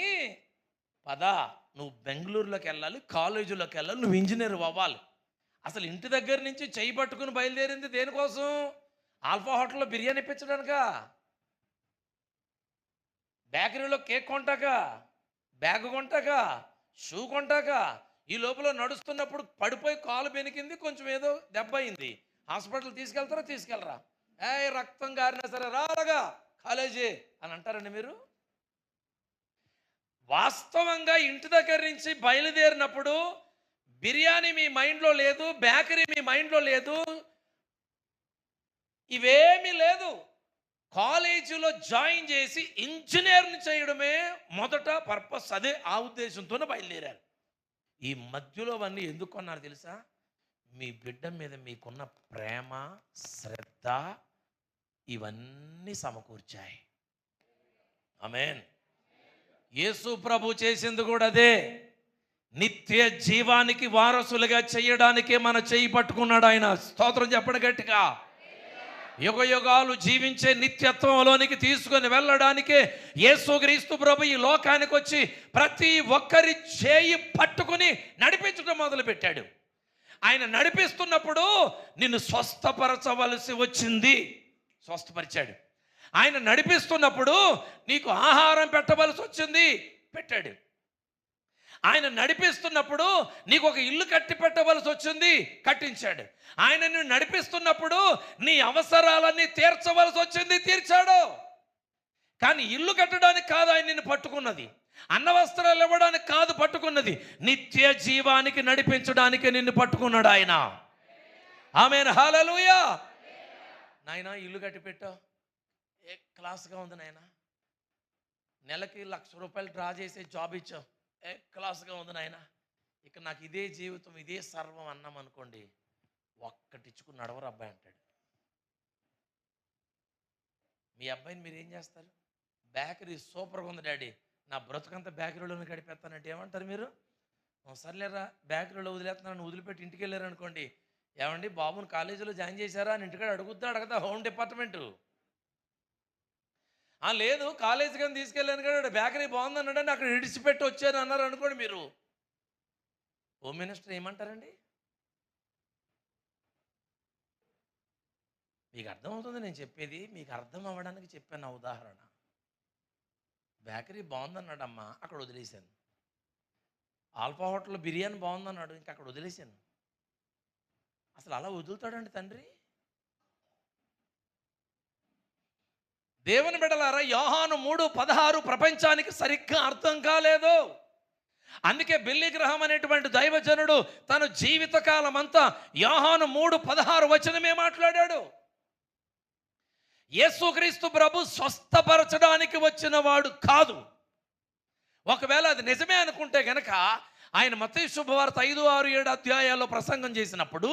పదా నువ్వు బెంగళూరులోకి వెళ్ళాలి, కాలేజీలోకి వెళ్ళాలి, నువ్వు ఇంజనీర్ అవ్వాలి. అసలు ఇంటి దగ్గర నుంచి చెయ్యి పట్టుకుని బయలుదేరింది దేనికోసం? ఆల్ఫా హోటల్లో బిర్యానీ ఇప్పించడానిక? బేకరీలో కేక్ కొంటాక, బ్యాగ్ కొంటాక, షూ కొంటాక? ఈ లోపల నడుస్తున్నప్పుడు పడిపోయి కాలు బెనికింది, కొంచెం ఏదో దెబ్బ అయింది, హాస్పిటల్ తీసుకెళ్లరా? రక్తం గారినా సరే రాలగా కాలేజీ అని అంటారండి మీరు? వాస్తవంగా ఇంటి దగ్గర నుంచి బయలుదేరినప్పుడు బిర్యానీ మీ మైండ్లో లేదు, బేకరీ మీ మైండ్లో లేదు, ఇవేమీ లేదు. కాలేజీలో జాయిన్ చేసి ఇంజనీర్ని చేయడమే మొదట పర్పస్. అదే ఆ ఉద్దేశంతోనే బయలుదేరారు. ఈ మధ్యలో అవన్నీ ఎందుకు అన్నారు తెలుసా? మీ బిడ్డ మీద మీకున్న ప్రేమ, శ్రద్ధ ఇవన్నీ సమకూర్చాయి. ఆమేన్. యేసు ప్రభు చేసింది కూడా అదే. నిత్య జీవానికి వారసులుగా చేయడానికే మన చేయి పట్టుకున్నాడు ఆయన. స్తోత్రం చెప్పండి గట్టిగా. యుగ యుగాలు జీవించే నిత్యత్వంలోనికి తీసుకొని వెళ్ళడానికే యేసుక్రీస్తు ప్రభు ఈ లోకానికి వచ్చి ప్రతి ఒక్కరి చేయి పట్టుకుని నడిపించడం మొదలుపెట్టాడు. ఆయన నడిపిస్తున్నప్పుడు నిన్ను స్వస్థపరచవలసి వచ్చింది, స్వస్థపరిచాడు. ఆయన నడిపిస్తున్నప్పుడు నీకు ఆహారం పెట్టవలసి వచ్చింది, పెట్టాడు. ఆయన నడిపిస్తున్నప్పుడు నీకు ఒక ఇల్లు కట్టి పెట్టవలసి వచ్చింది, కట్టించాడు. ఆయన నిన్ను నడిపిస్తున్నప్పుడు నీ అవసరాలన్నీ తీర్చవలసి వచ్చింది, తీర్చాడు. కానీ ఇల్లు కట్టడానికి కాదు ఆయన నిన్ను పట్టుకున్నది, అన్న వస్త్రాలు ఇవ్వడానికి కాదు పట్టుకున్నది, నిత్య జీవానికి నడిపించడానికి నిన్ను పట్టుకున్నాడు ఆయన. ఆమేన్, హల్లెలూయా. నాయనా ఇల్లు కట్టి పెట్టావు, ఏ క్లాస్గా ఉంది నాయనా. నెలకి 1,00,000 రూపాయలు డ్రా చేసే జాబ్ ఇచ్చావు, ఏ క్లాస్గా ఉంది నాయన. ఇక నాకు ఇదే జీవితం, ఇదే సర్వం అన్నాం అనుకోండి, ఒక్కటిచ్చుకుని నడవరు అబ్బాయి అంటాడు. మీ అబ్బాయిని మీరు ఏం చేస్తారు? బేకరీ సూపర్గా ఉంది డాడీ, నా బ్రతుకంతా బేకరీలోనే గడిపేస్తానంటే ఏమంటారు మీరు? సర్లేరా బేకరీలో వదిలేస్తున్నాను, వదిలిపెట్టి ఇంటికి వెళ్ళారు అనుకోండి, ఏమండి బాబుని కాలేజీలో జాయిన్ చేశారా అని ఇంటికాడ అడగదా హోమ్ డిపార్ట్మెంటు? లేదు కాలేజీ కానీ తీసుకెళ్ళాను కదా, బేకరీ బాగుంది అన్నాడని అక్కడ ఇడిచిపెట్టి వచ్చాను అన్నారు అనుకోండి మీరు. హోమ్ మినిస్టర్ ఏమంటారండి? మీకు అర్థమవుతుంది నేను చెప్పేది, మీకు అర్థం అవ్వడానికి చెప్పాను నా ఉదాహరణ. బేకరీ బాగుందన్నాడమ్మా, అక్కడ వదిలేశాను. ఆల్ఫా హోటల్లో బిర్యానీ బాగుందన్నాడు, ఇంకా అక్కడ వదిలేశాను. అసలు అలా వదులుతాడండి తండ్రి? దేవుని బిడ్డలారా, యోహాను 3:16 ప్రపంచానికి సరిగ్గా అర్థం కాలేదు. అందుకే బిల్లీ గ్రహం అనేటువంటి దైవజనుడు తన జీవితకాలం అంతా యోహాను 3:16 వచనమే మాట్లాడాడు. యేసుక్రీస్తు ప్రభు స్వస్థపరచడానికి వచ్చిన వాడు కాదు. ఒకవేళ అది నిజమే అనుకుంటే గనక ఆయన మత్తయి శుభవార్త 5, 6, 7 అధ్యాయాల్లో ప్రసంగం చేసినప్పుడు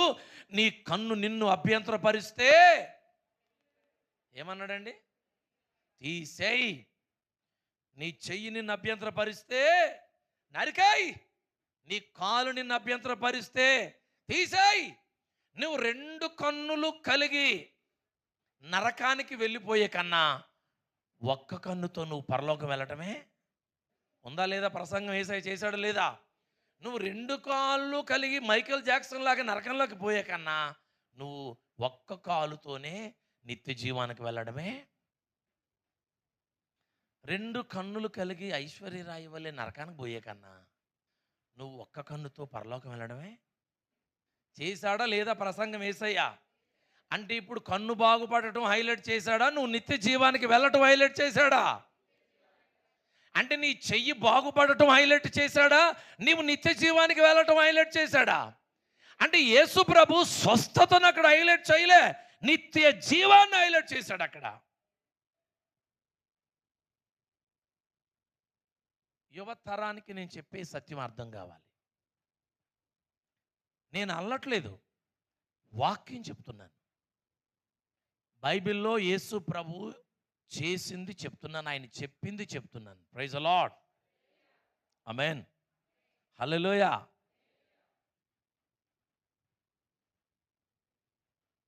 నీ కన్ను నిన్ను అభ్యంతరపరిస్తే ఏమన్నాడండి? తీసేయి. నీ చెయ్యి నిన్ను అభ్యంతరపరిస్తే నరికాయి. నీ కాలు నిన్ను అభ్యంతరపరిస్తే తీసేయి. నువ్వు 2 కన్నులు కలిగి నరకానికి వెళ్ళిపోయే కన్నా ఒక్క కన్నుతో నువ్వు పరలోకం వెళ్ళటమే. ఉందా లేదా? ప్రసంగం యేసయ్య చేశాడు లేదా? నువ్వు 2 కాళ్ళు కలిగి మైకేల్ జాక్సన్ లాగా నరకంలోకి పోయే కన్నా నువ్వు ఒక్క కాలుతోనే నిత్య జీవానికి వెళ్ళడమే. 2 కన్నులు కలిగి ఐశ్వర్యరాయి వల్లే నరకానికి పోయే కన్నా నువ్వు ఒక్క కన్నుతో పరలోకం వెళ్ళడమే. చేశాడా లేదా ప్రసంగం యేసయ్య? అంటే ఇప్పుడు కన్ను బాగుపడటం హైలైట్ చేశాడా? నువ్వు నిత్య జీవానికి వెళ్ళటం హైలైట్ చేశాడా? అంటే నీ చెయ్యి బాగుపడటం హైలైట్ చేశాడా? నీవు నిత్య జీవానికి వెళ్ళటం హైలైట్ చేశాడా? అంటే యేసు ప్రభు స్వస్థతను అక్కడ హైలైట్ చేయలే, నిత్య జీవాన్ని హైలైట్ చేశాడు అక్కడ. యువతరానికి నేను చెప్పే సత్యం అర్థం కావాలి. నేను అల్లట్లేదు, వాక్యం చెప్తున్నాను. బైబిల్లో యేసు ప్రభు చేసింది చెప్తున్నాను, ఆయన చెప్పింది చెప్తున్నాను. Praise the lord. Amen. Hallelujah.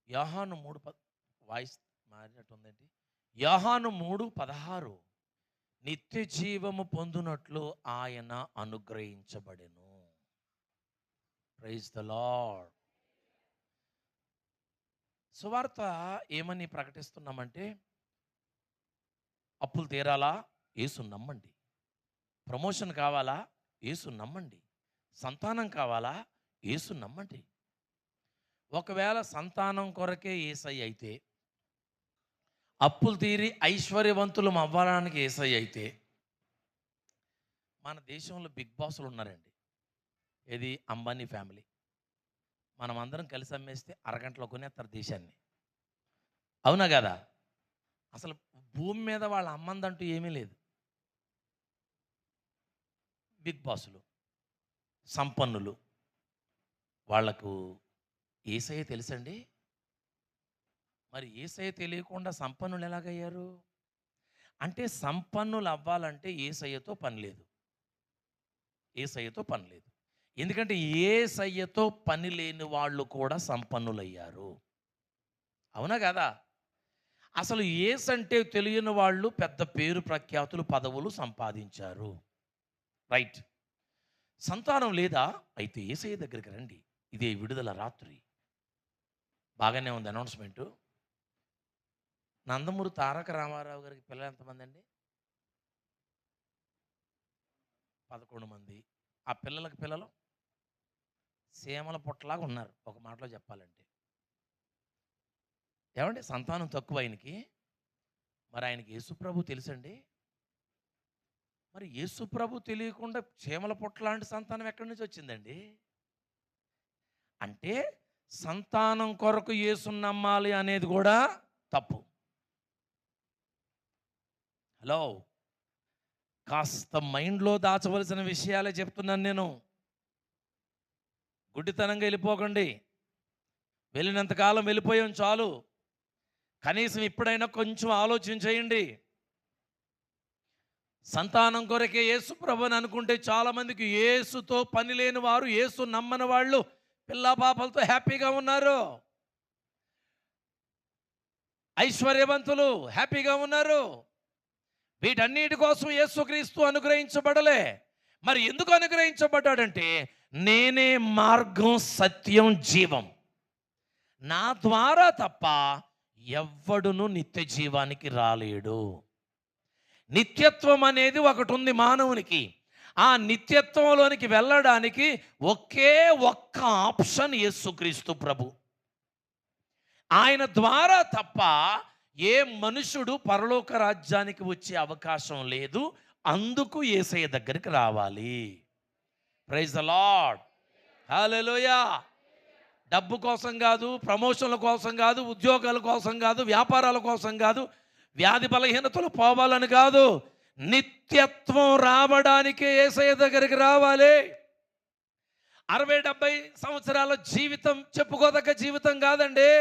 Yohanu 3 voice మారినట్టుందేంటి? యోహాను 3:16 నిత్య జీవము పొందునట్లు ఆయన అనుగ్రహించబడెను. Praise the lord. సువార్త ఏమని ప్రకటిస్తున్నామంటే, అప్పులు తీరాలా? యేసు నమ్మండి. ప్రమోషన్ కావాలా? యేసు నమ్మండి. సంతానం కావాలా? యేసు నమ్మండి. ఒకవేళ సంతానం కొరకే యేసయ్య అయితే, అప్పులు తీరి ఐశ్వర్యవంతులు అవ్వడానికి యేసయ్య అయితే, మన దేశంలో బిగ్ బాసులు ఉన్నారండి. ఇది అంబానీ ఫ్యామిలీ. మనం అందరం కలిసి అమ్మేస్తే అరగంటలో కొనేస్తారు దేశాన్ని. అవునా కదా? అసలు భూమి మీద వాళ్ళ అమ్మందంటూ ఏమీ లేదు. బిగ్ బాసులు, సంపన్నులు. వాళ్లకు యేసయ్య తెలుసండి. మరి యేసయ్య తెలియకుండా సంపన్నులు ఎలాగయ్యారు? అంటే సంపన్నులు అవ్వాలంటే యేసయ్యతో పని లేదు. యేసయ్యతో పని లేదు. ఎందుకంటే యేసయ్యతో పని లేని వాళ్ళు కూడా సంపన్నులయ్యారు. అవునా కదా? అసలు యేసు అంటే తెలియని వాళ్ళు పెద్ద పేరు ప్రఖ్యాతులు పదవులు సంపాదించారు. రైట్. సంతానం లేదా? అయితే యేసయ్య దగ్గరికి రండి. ఇదే విడుదల రాత్రి. బాగానే ఉంది అనౌన్స్మెంటు. నందమూరి తారక రామారావు గారికి పిల్లలు ఎంతమంది అండి? 11 మంది. ఆ పిల్లలకి పిల్లలు సీమల పుట్టలాగా ఉన్నారు, ఒక మాటలో చెప్పాలంటే. ఏమండి? సంతానం తక్కువ ఆయనకి. మరి ఆయనకి యేసుప్రభు తెలుసండి. మరి యేసుప్రభు తెలియకుండా చీమల పుట్ట లాంటి సంతానం ఎక్కడి నుంచి వచ్చిందండి? అంటే సంతానం కొరకు యేసుని నమ్మాలి అనేది కూడా తప్పు. హలో, కాస్త మైండ్లో దాచవలసిన విషయాలే చెప్తున్నాను నేను. గుడ్డితనంగా వెళ్ళిపోకండి. వెళ్ళినంతకాలం వెళ్ళిపోయాం చాలు. కనీసం ఇప్పుడైనా కొంచెం ఆలోచన చేయండి. సంతానం కొరకే యేసు ప్రభుని అనుకుంటే చాలామందికి యేసుతో పని లేని వారు, యేసు నమ్మని వాళ్ళు పిల్లా పాపలతో హ్యాపీగా ఉన్నారు. ఐశ్వర్యవంతులు హ్యాపీగా ఉన్నారు. వీటన్నిటి కోసం యేసుక్రీస్తు అనుగ్రహించబడలే. మరి ఎందుకు అనుగ్రహించబడ్డాడంటే నేనే మార్గం, సత్యం, జీవం. నా ద్వారా తప్ప ఎవ్వడును నిత్య జీవానికి రాలేడు. నిత్యత్వం అనేది ఒకటి ఉంది మానవునికి. ఆ నిత్యత్వంలోనికి వెళ్ళడానికి ఒకే ఒక్క ఆప్షన్ యేసుక్రీస్తు ప్రభు. ఆయన ద్వారా తప్ప ఏ మనుషుడు పరలోక రాజ్యానికి వచ్చే అవకాశం లేదు. అందుకు యేసయ్య దగ్గరికి రావాలి. Praise the lord. హల్లెలూయా. డబ్బు కోసం కాదు, ప్రమోషన్ల కోసం కాదు, ఉద్యోగాల కోసం కాదు, వ్యాపారాల కోసం కాదు, వ్యాధి బలహీనతలు పోవాలని కాదు, నిత్యత్వం రావడానికే యేసయ్య దగ్గరికి రావాలి. 60-70 సంవత్సరాల జీవితం చెప్పుకోదగ్గ జీవితం కాదండి.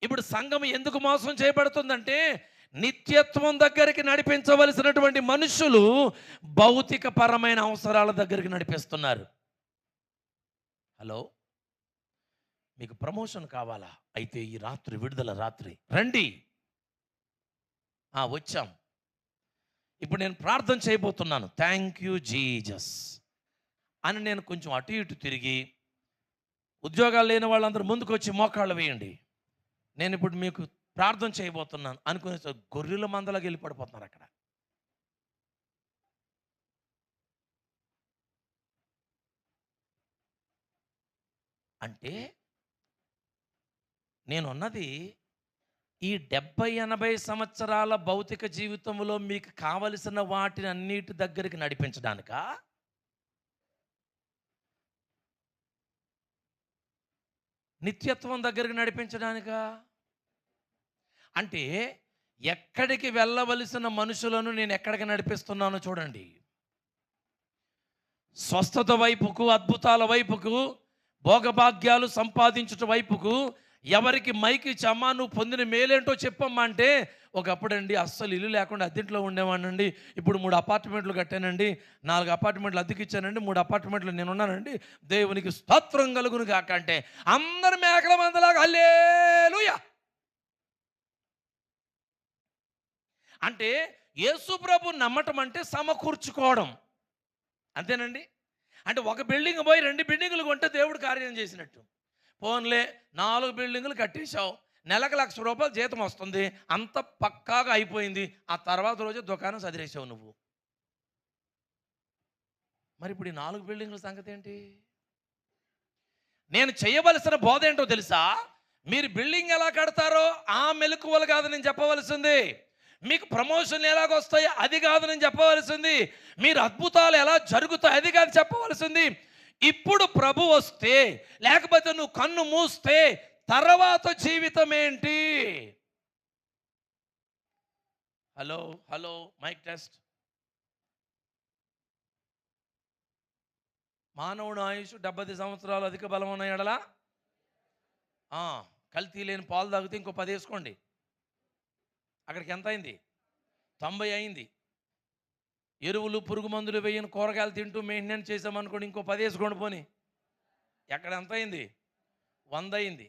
ఇప్పుడు సంఘం ఎందుకు మోసం చేయబడుతుందంటే, నిత్యత్వం దగ్గరికి నడిపించవలసినటువంటి మనుషులు భౌతిక పరమైన అవసరాల దగ్గరికి నడిపిస్తున్నారు. హలో, మీకు ప్రమోషన్ కావాలా? అయితే ఈ రాత్రి విడుదల రాత్రి రండి. వచ్చాం. ఇప్పుడు నేను ప్రార్థన చేయబోతున్నాను. థ్యాంక్ యూ జీసస్ అని నేను కొంచెం అటు ఇటు తిరిగి, ఉద్యోగాలు లేని వాళ్ళందరూ ముందుకు వచ్చి మోకాళ్ళు వేయండి, నేను ఇప్పుడు మీకు ప్రార్థన చేయబోతున్నాను అనుకునే గొర్రెల మందలాగా వెళ్ళి పడిపోతున్నారు అక్కడ. అంటే నేనున్నది ఈ 70-80 సంవత్సరాల భౌతిక జీవితంలో మీకు కావలసిన వాటిని అన్నిటి దగ్గరికి నడిపించడానికా? నిత్యత్వం దగ్గరికి నడిపించడానికా? అంటే ఎక్కడికి వెళ్ళవలసిన మనుషులను నేను ఎక్కడికి నడిపిస్తున్నానో చూడండి. స్వస్థత వైపుకు, అద్భుతాల వైపుకు, భోగభాగ్యాలు సంపాదించుట వైపుకు. ఎవరికి మైకి ఇచ్చమ్మా నువ్వు పొందిన మేలేంటో చెప్పమ్మా అంటే, ఒకప్పుడండి అస్సలు ఇల్లు లేకుండా అద్దెంట్లో ఉండేవాడినండి, ఇప్పుడు 3 అపార్ట్మెంట్లు కట్టానండి, 4 అపార్ట్మెంట్లు అద్దెకిచ్చానండి, 3 అపార్ట్మెంట్లు నేనున్నానండి, దేవునికి స్తోత్రం కలుగును గాక అంటే అందరు మేకల మందలాగా హల్లెలూయా అంటే యేసు ప్రభు నమ్మటం అంటే సమకూర్చుకోవడం, అంతేనండి. అంటే ఒక బిల్డింగ్ పోయి 2 బిల్డింగులు కొంటే దేవుడు కార్యం చేసినట్టు. పోన్లే 4 బిల్డింగులు కట్టేశావు, నెలకు ₹1,00,000 జీతం వస్తుంది, అంత పక్కాగా అయిపోయింది. ఆ తర్వాత రోజే దుకాణం సదిరేసావు నువ్వు. మరి ఇప్పుడు ఈ 4 బిల్డింగుల సంగతి ఏంటి? నేను చేయవలసిన బోధ ఏంటో తెలుసా? మీరు బిల్డింగ్ ఎలా కడతారో ఆ మెలకువలు కాదు నేను చెప్పవలసింది. మీకు ప్రమోషన్లు ఎలాగొస్తాయో అది కాదు నేను చెప్పవలసింది. మీరు అద్భుతాలు ఎలా జరుగుతాయి అది కాదు చెప్పవలసింది. ఇప్పుడు ప్రభు వస్తే, లేకపోతే నువ్వు కన్ను మూస్తే తర్వాత జీవితం ఏంటి? Hello hello, mic test. మానవుడు ఆయుష్ 70 సంవత్సరాలు అధిక బలం ఉన్న ఎడలా కల్తీ లేని పాలు తాగితే ఇంకో 10 వేసుకోండి. అక్కడికి ఎంత అయింది? 90 అయింది. ఎరువులు పురుగు మందులు వేయని కూరగాయలు తింటూ మెయింటెనెన్స్ చేసామనుకోండి, ఇంకో 10 వేసుకోండి పోని. ఎక్కడ ఎంత అయింది? 100 అయింది.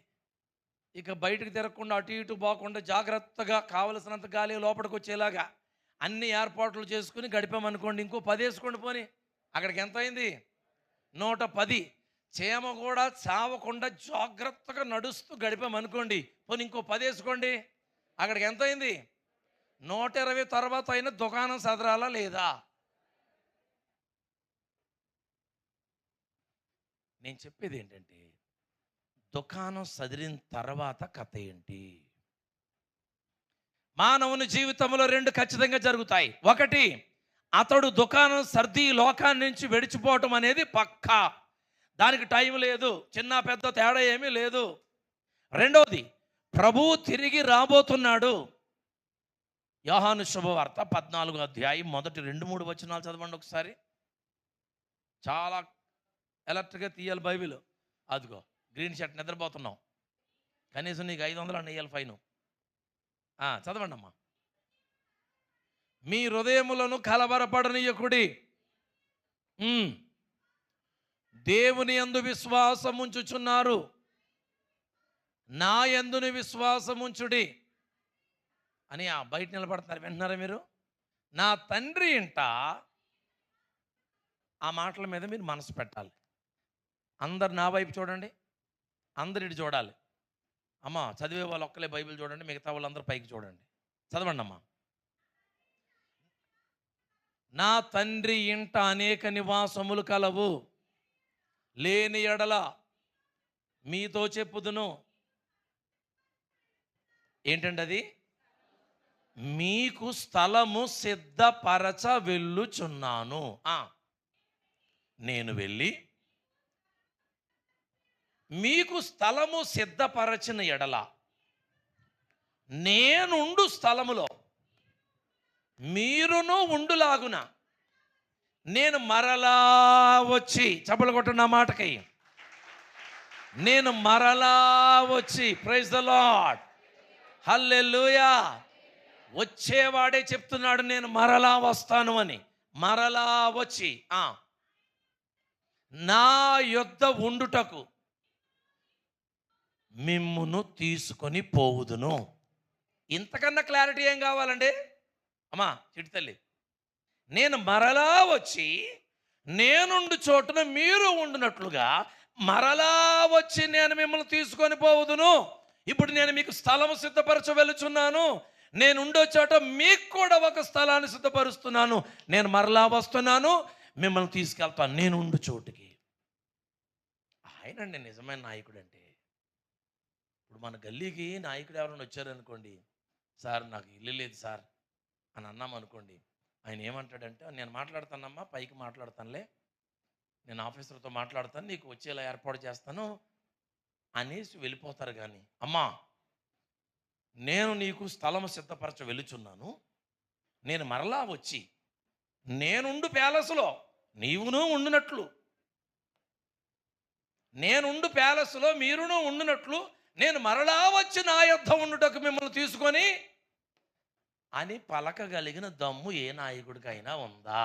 ఇక బయటకు తిరగకుండా అటు ఇటు పోకుండా జాగ్రత్తగా కావలసినంత గాలి లోపలికి వచ్చేలాగా అన్ని ఏర్పాట్లు చేసుకుని గడిపామనుకోండి, ఇంకో 10 వేసుకోండి పోని. అక్కడికి ఎంత అయింది? 110. చీమ కూడా చావకుండా జాగ్రత్తగా నడుస్తూ గడిపామనుకోండి, పోనీ ఇంకో 10 వేసుకోండి. అక్కడికి ఎంత అయింది? 120 తర్వాత అయినా దుకాణం సదరాలా లేదా? నేను చెప్పేది ఏంటంటే, దుకాణం సదిరిన తర్వాత కథ ఏంటి? మానవుని జీవితంలో 2 ఖచ్చితంగా జరుగుతాయి. ఒకటి, అతడు దుకాణం సర్ది లోకాన్ని నుంచి విడిచిపోవటం అనేది పక్కా, దానికి టైం లేదు, చిన్న పెద్ద తేడా ఏమీ లేదు. రెండోది, ప్రభువు తిరిగి రాబోతున్నాడు. యోహాను శుభవార్త 14వ అధ్యాయం మొదటి 2-3 వచనాలు చదవండి ఒకసారి. చాలా ఎలర్ట్గా తీయాలి బైబిల్. అదిగో గ్రీన్ షర్ట్, నిద్రపోతున్నావు, కనీసం నీకు 500 అన్న ఇయ్యాలి ఫైను. చదవండి అమ్మా. మీ హృదయములను కలవరపడనీయకుడి, దేవుని యందు విశ్వాసం ఉంచుచున్నారు, నా యందుని విశ్వాసం ఉంచుడి అని బయట నిలబడుతున్నారు. వింటున్నారా మీరు? నా తండ్రి ఇంట ఆ మాటల మీద మీరు మనసు పెట్టాలి. అందరు నా వైపు చూడండి, అందరు ఇటు చూడాలి. అమ్మ చదివే వాళ్ళు ఒక్కలే బైబిల్ చూడండి, మిగతా వాళ్ళందరూ పైకి చూడండి. చదవండి అమ్మా. నా తండ్రి ఇంట అనేక నివాసములు కలవు, లేని ఎడల మీతో చెప్పుదును. ఏంటండి అది? మీకు స్థలము సిద్ధపరచ వెళ్ళుచున్నాను. నేను వెళ్ళి మీకు స్థలము సిద్ధపరచిన ఎడల నేనుండు స్థలములో మీరును ఉండులాగున నేను మరలా వచ్చి, చప్పలు కొట్టు నా మాటకి, నేను మరలా వచ్చి, ప్రైజ్ ద లార్డ్, హల్లెలూయా. వచ్చేవాడే చెప్తున్నాడు నేను మరలా వస్తాను అని. మరలా వచ్చి నా యొద్ద ఉండుటకు మిమ్మును తీసుకొని పోవుదును. ఇంతకన్నా క్లారిటీ ఏం కావాలండి అమ్మా చిట్టి తల్లి? నేను మరలా వచ్చి నేనుండు చోటున మీరు ఉండునట్లుగా మరలా వచ్చి నేను మిమ్మల్ని తీసుకొని పోవుదును. ఇప్పుడు నేను మీకు స్థలము సిద్ధపరచ వెళుచున్నాను. నేను ఉండే చోట మీకు కూడా ఒక స్థలాన్ని సిద్ధపరుస్తున్నాను. నేను మరలా వస్తున్నాను, మిమ్మల్ని తీసుకెళ్తాను నేను ఉండు చోటుకి. ఆయనండి నిజమైన నాయకుడు అంటే. ఇప్పుడు మన గల్లీకి నాయకుడు ఎవరైనా వచ్చారనుకోండి, సార్ నాకు ఇల్లు లేదు సార్ అని అన్నాం అనుకోండి, ఆయన ఏమంటాడంటే, నేను మాట్లాడతానమ్మా, పైకి మాట్లాడతానులే, నేను ఆఫీసర్తో మాట్లాడతాను, నీకు వచ్చేలా ఏర్పాటు చేస్తాను అనేసి వెళ్ళిపోతారు. కానీ అమ్మా నేను నీకు స్థలము సిద్ధపరచ వెళ్ళుచున్నాను, నేను మరలా వచ్చి నేనుండు ప్యాలెస్లో నీవును ఉండునట్లు, నేనుండు ప్యాలెస్లో మీరును ఉండునట్లు నేను మరలా వచ్చి నా యొద్ద ఉండుటకు మిమ్మల్ని తీసుకొని అని పలకగలిగిన దమ్ము ఏ నాయకుడికైనా ఉందా?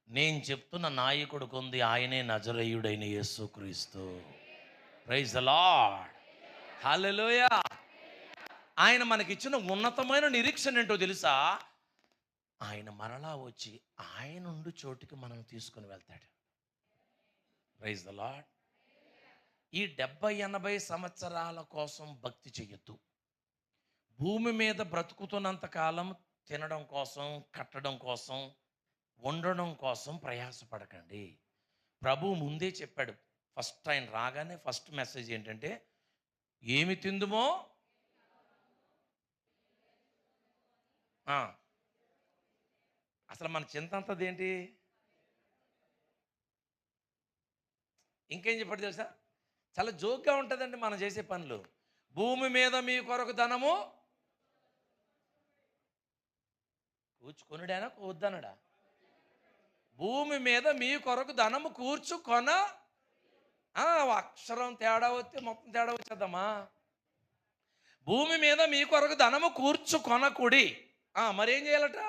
నేను చెప్తున్న నాయకుడికి ఉంది. ఆయనే నజరేయుడైన యేసుక్రీస్తు. ప్రైజ్ ద లార్డ్, హల్లెలూయా. ఆయన మనకిచ్చిన ఉన్నతమైన నిరీక్షణ ఏంటో తెలుసా? ఆయన మరలా వచ్చి ఆయన ఉండు చోటుకి మనం తీసుకుని వెళ్తాడు. Praise the lord. ఈ 70-80 సంవత్సరాల కోసం భక్తి చెయ్యొద్దు. భూమి మీద బ్రతుకుతున్నంత కాలం తినడం కోసం, కట్టడం కోసం, ఉండడం కోసం ప్రయాసపడకండి. ప్రభు ముందే చెప్పాడు. ఫస్ట్ ఆయన రాగానే ఫస్ట్ మెసేజ్ ఏంటంటే, ఏమి తిందుమో అసలు మన చింత అంతది ఏంటి? ఇంకేం చెప్పాడు తెలుసా? చాలా జోక్గా ఉంటుందండి మనం చేసే పనులు. భూమి మీద మీ కొరకు ధనము కూర్చుకొనుడానా వద్దనడా? భూమి మీద మీ కొరకు ధనము కూర్చుకొన. అక్షరం తేడా వస్తే మొత్తం తేడా వచ్చేద్దామా? భూమి మీద మీ కొరకు ధనము కూర్చుకొనకుడి. మరేం చేయాలట?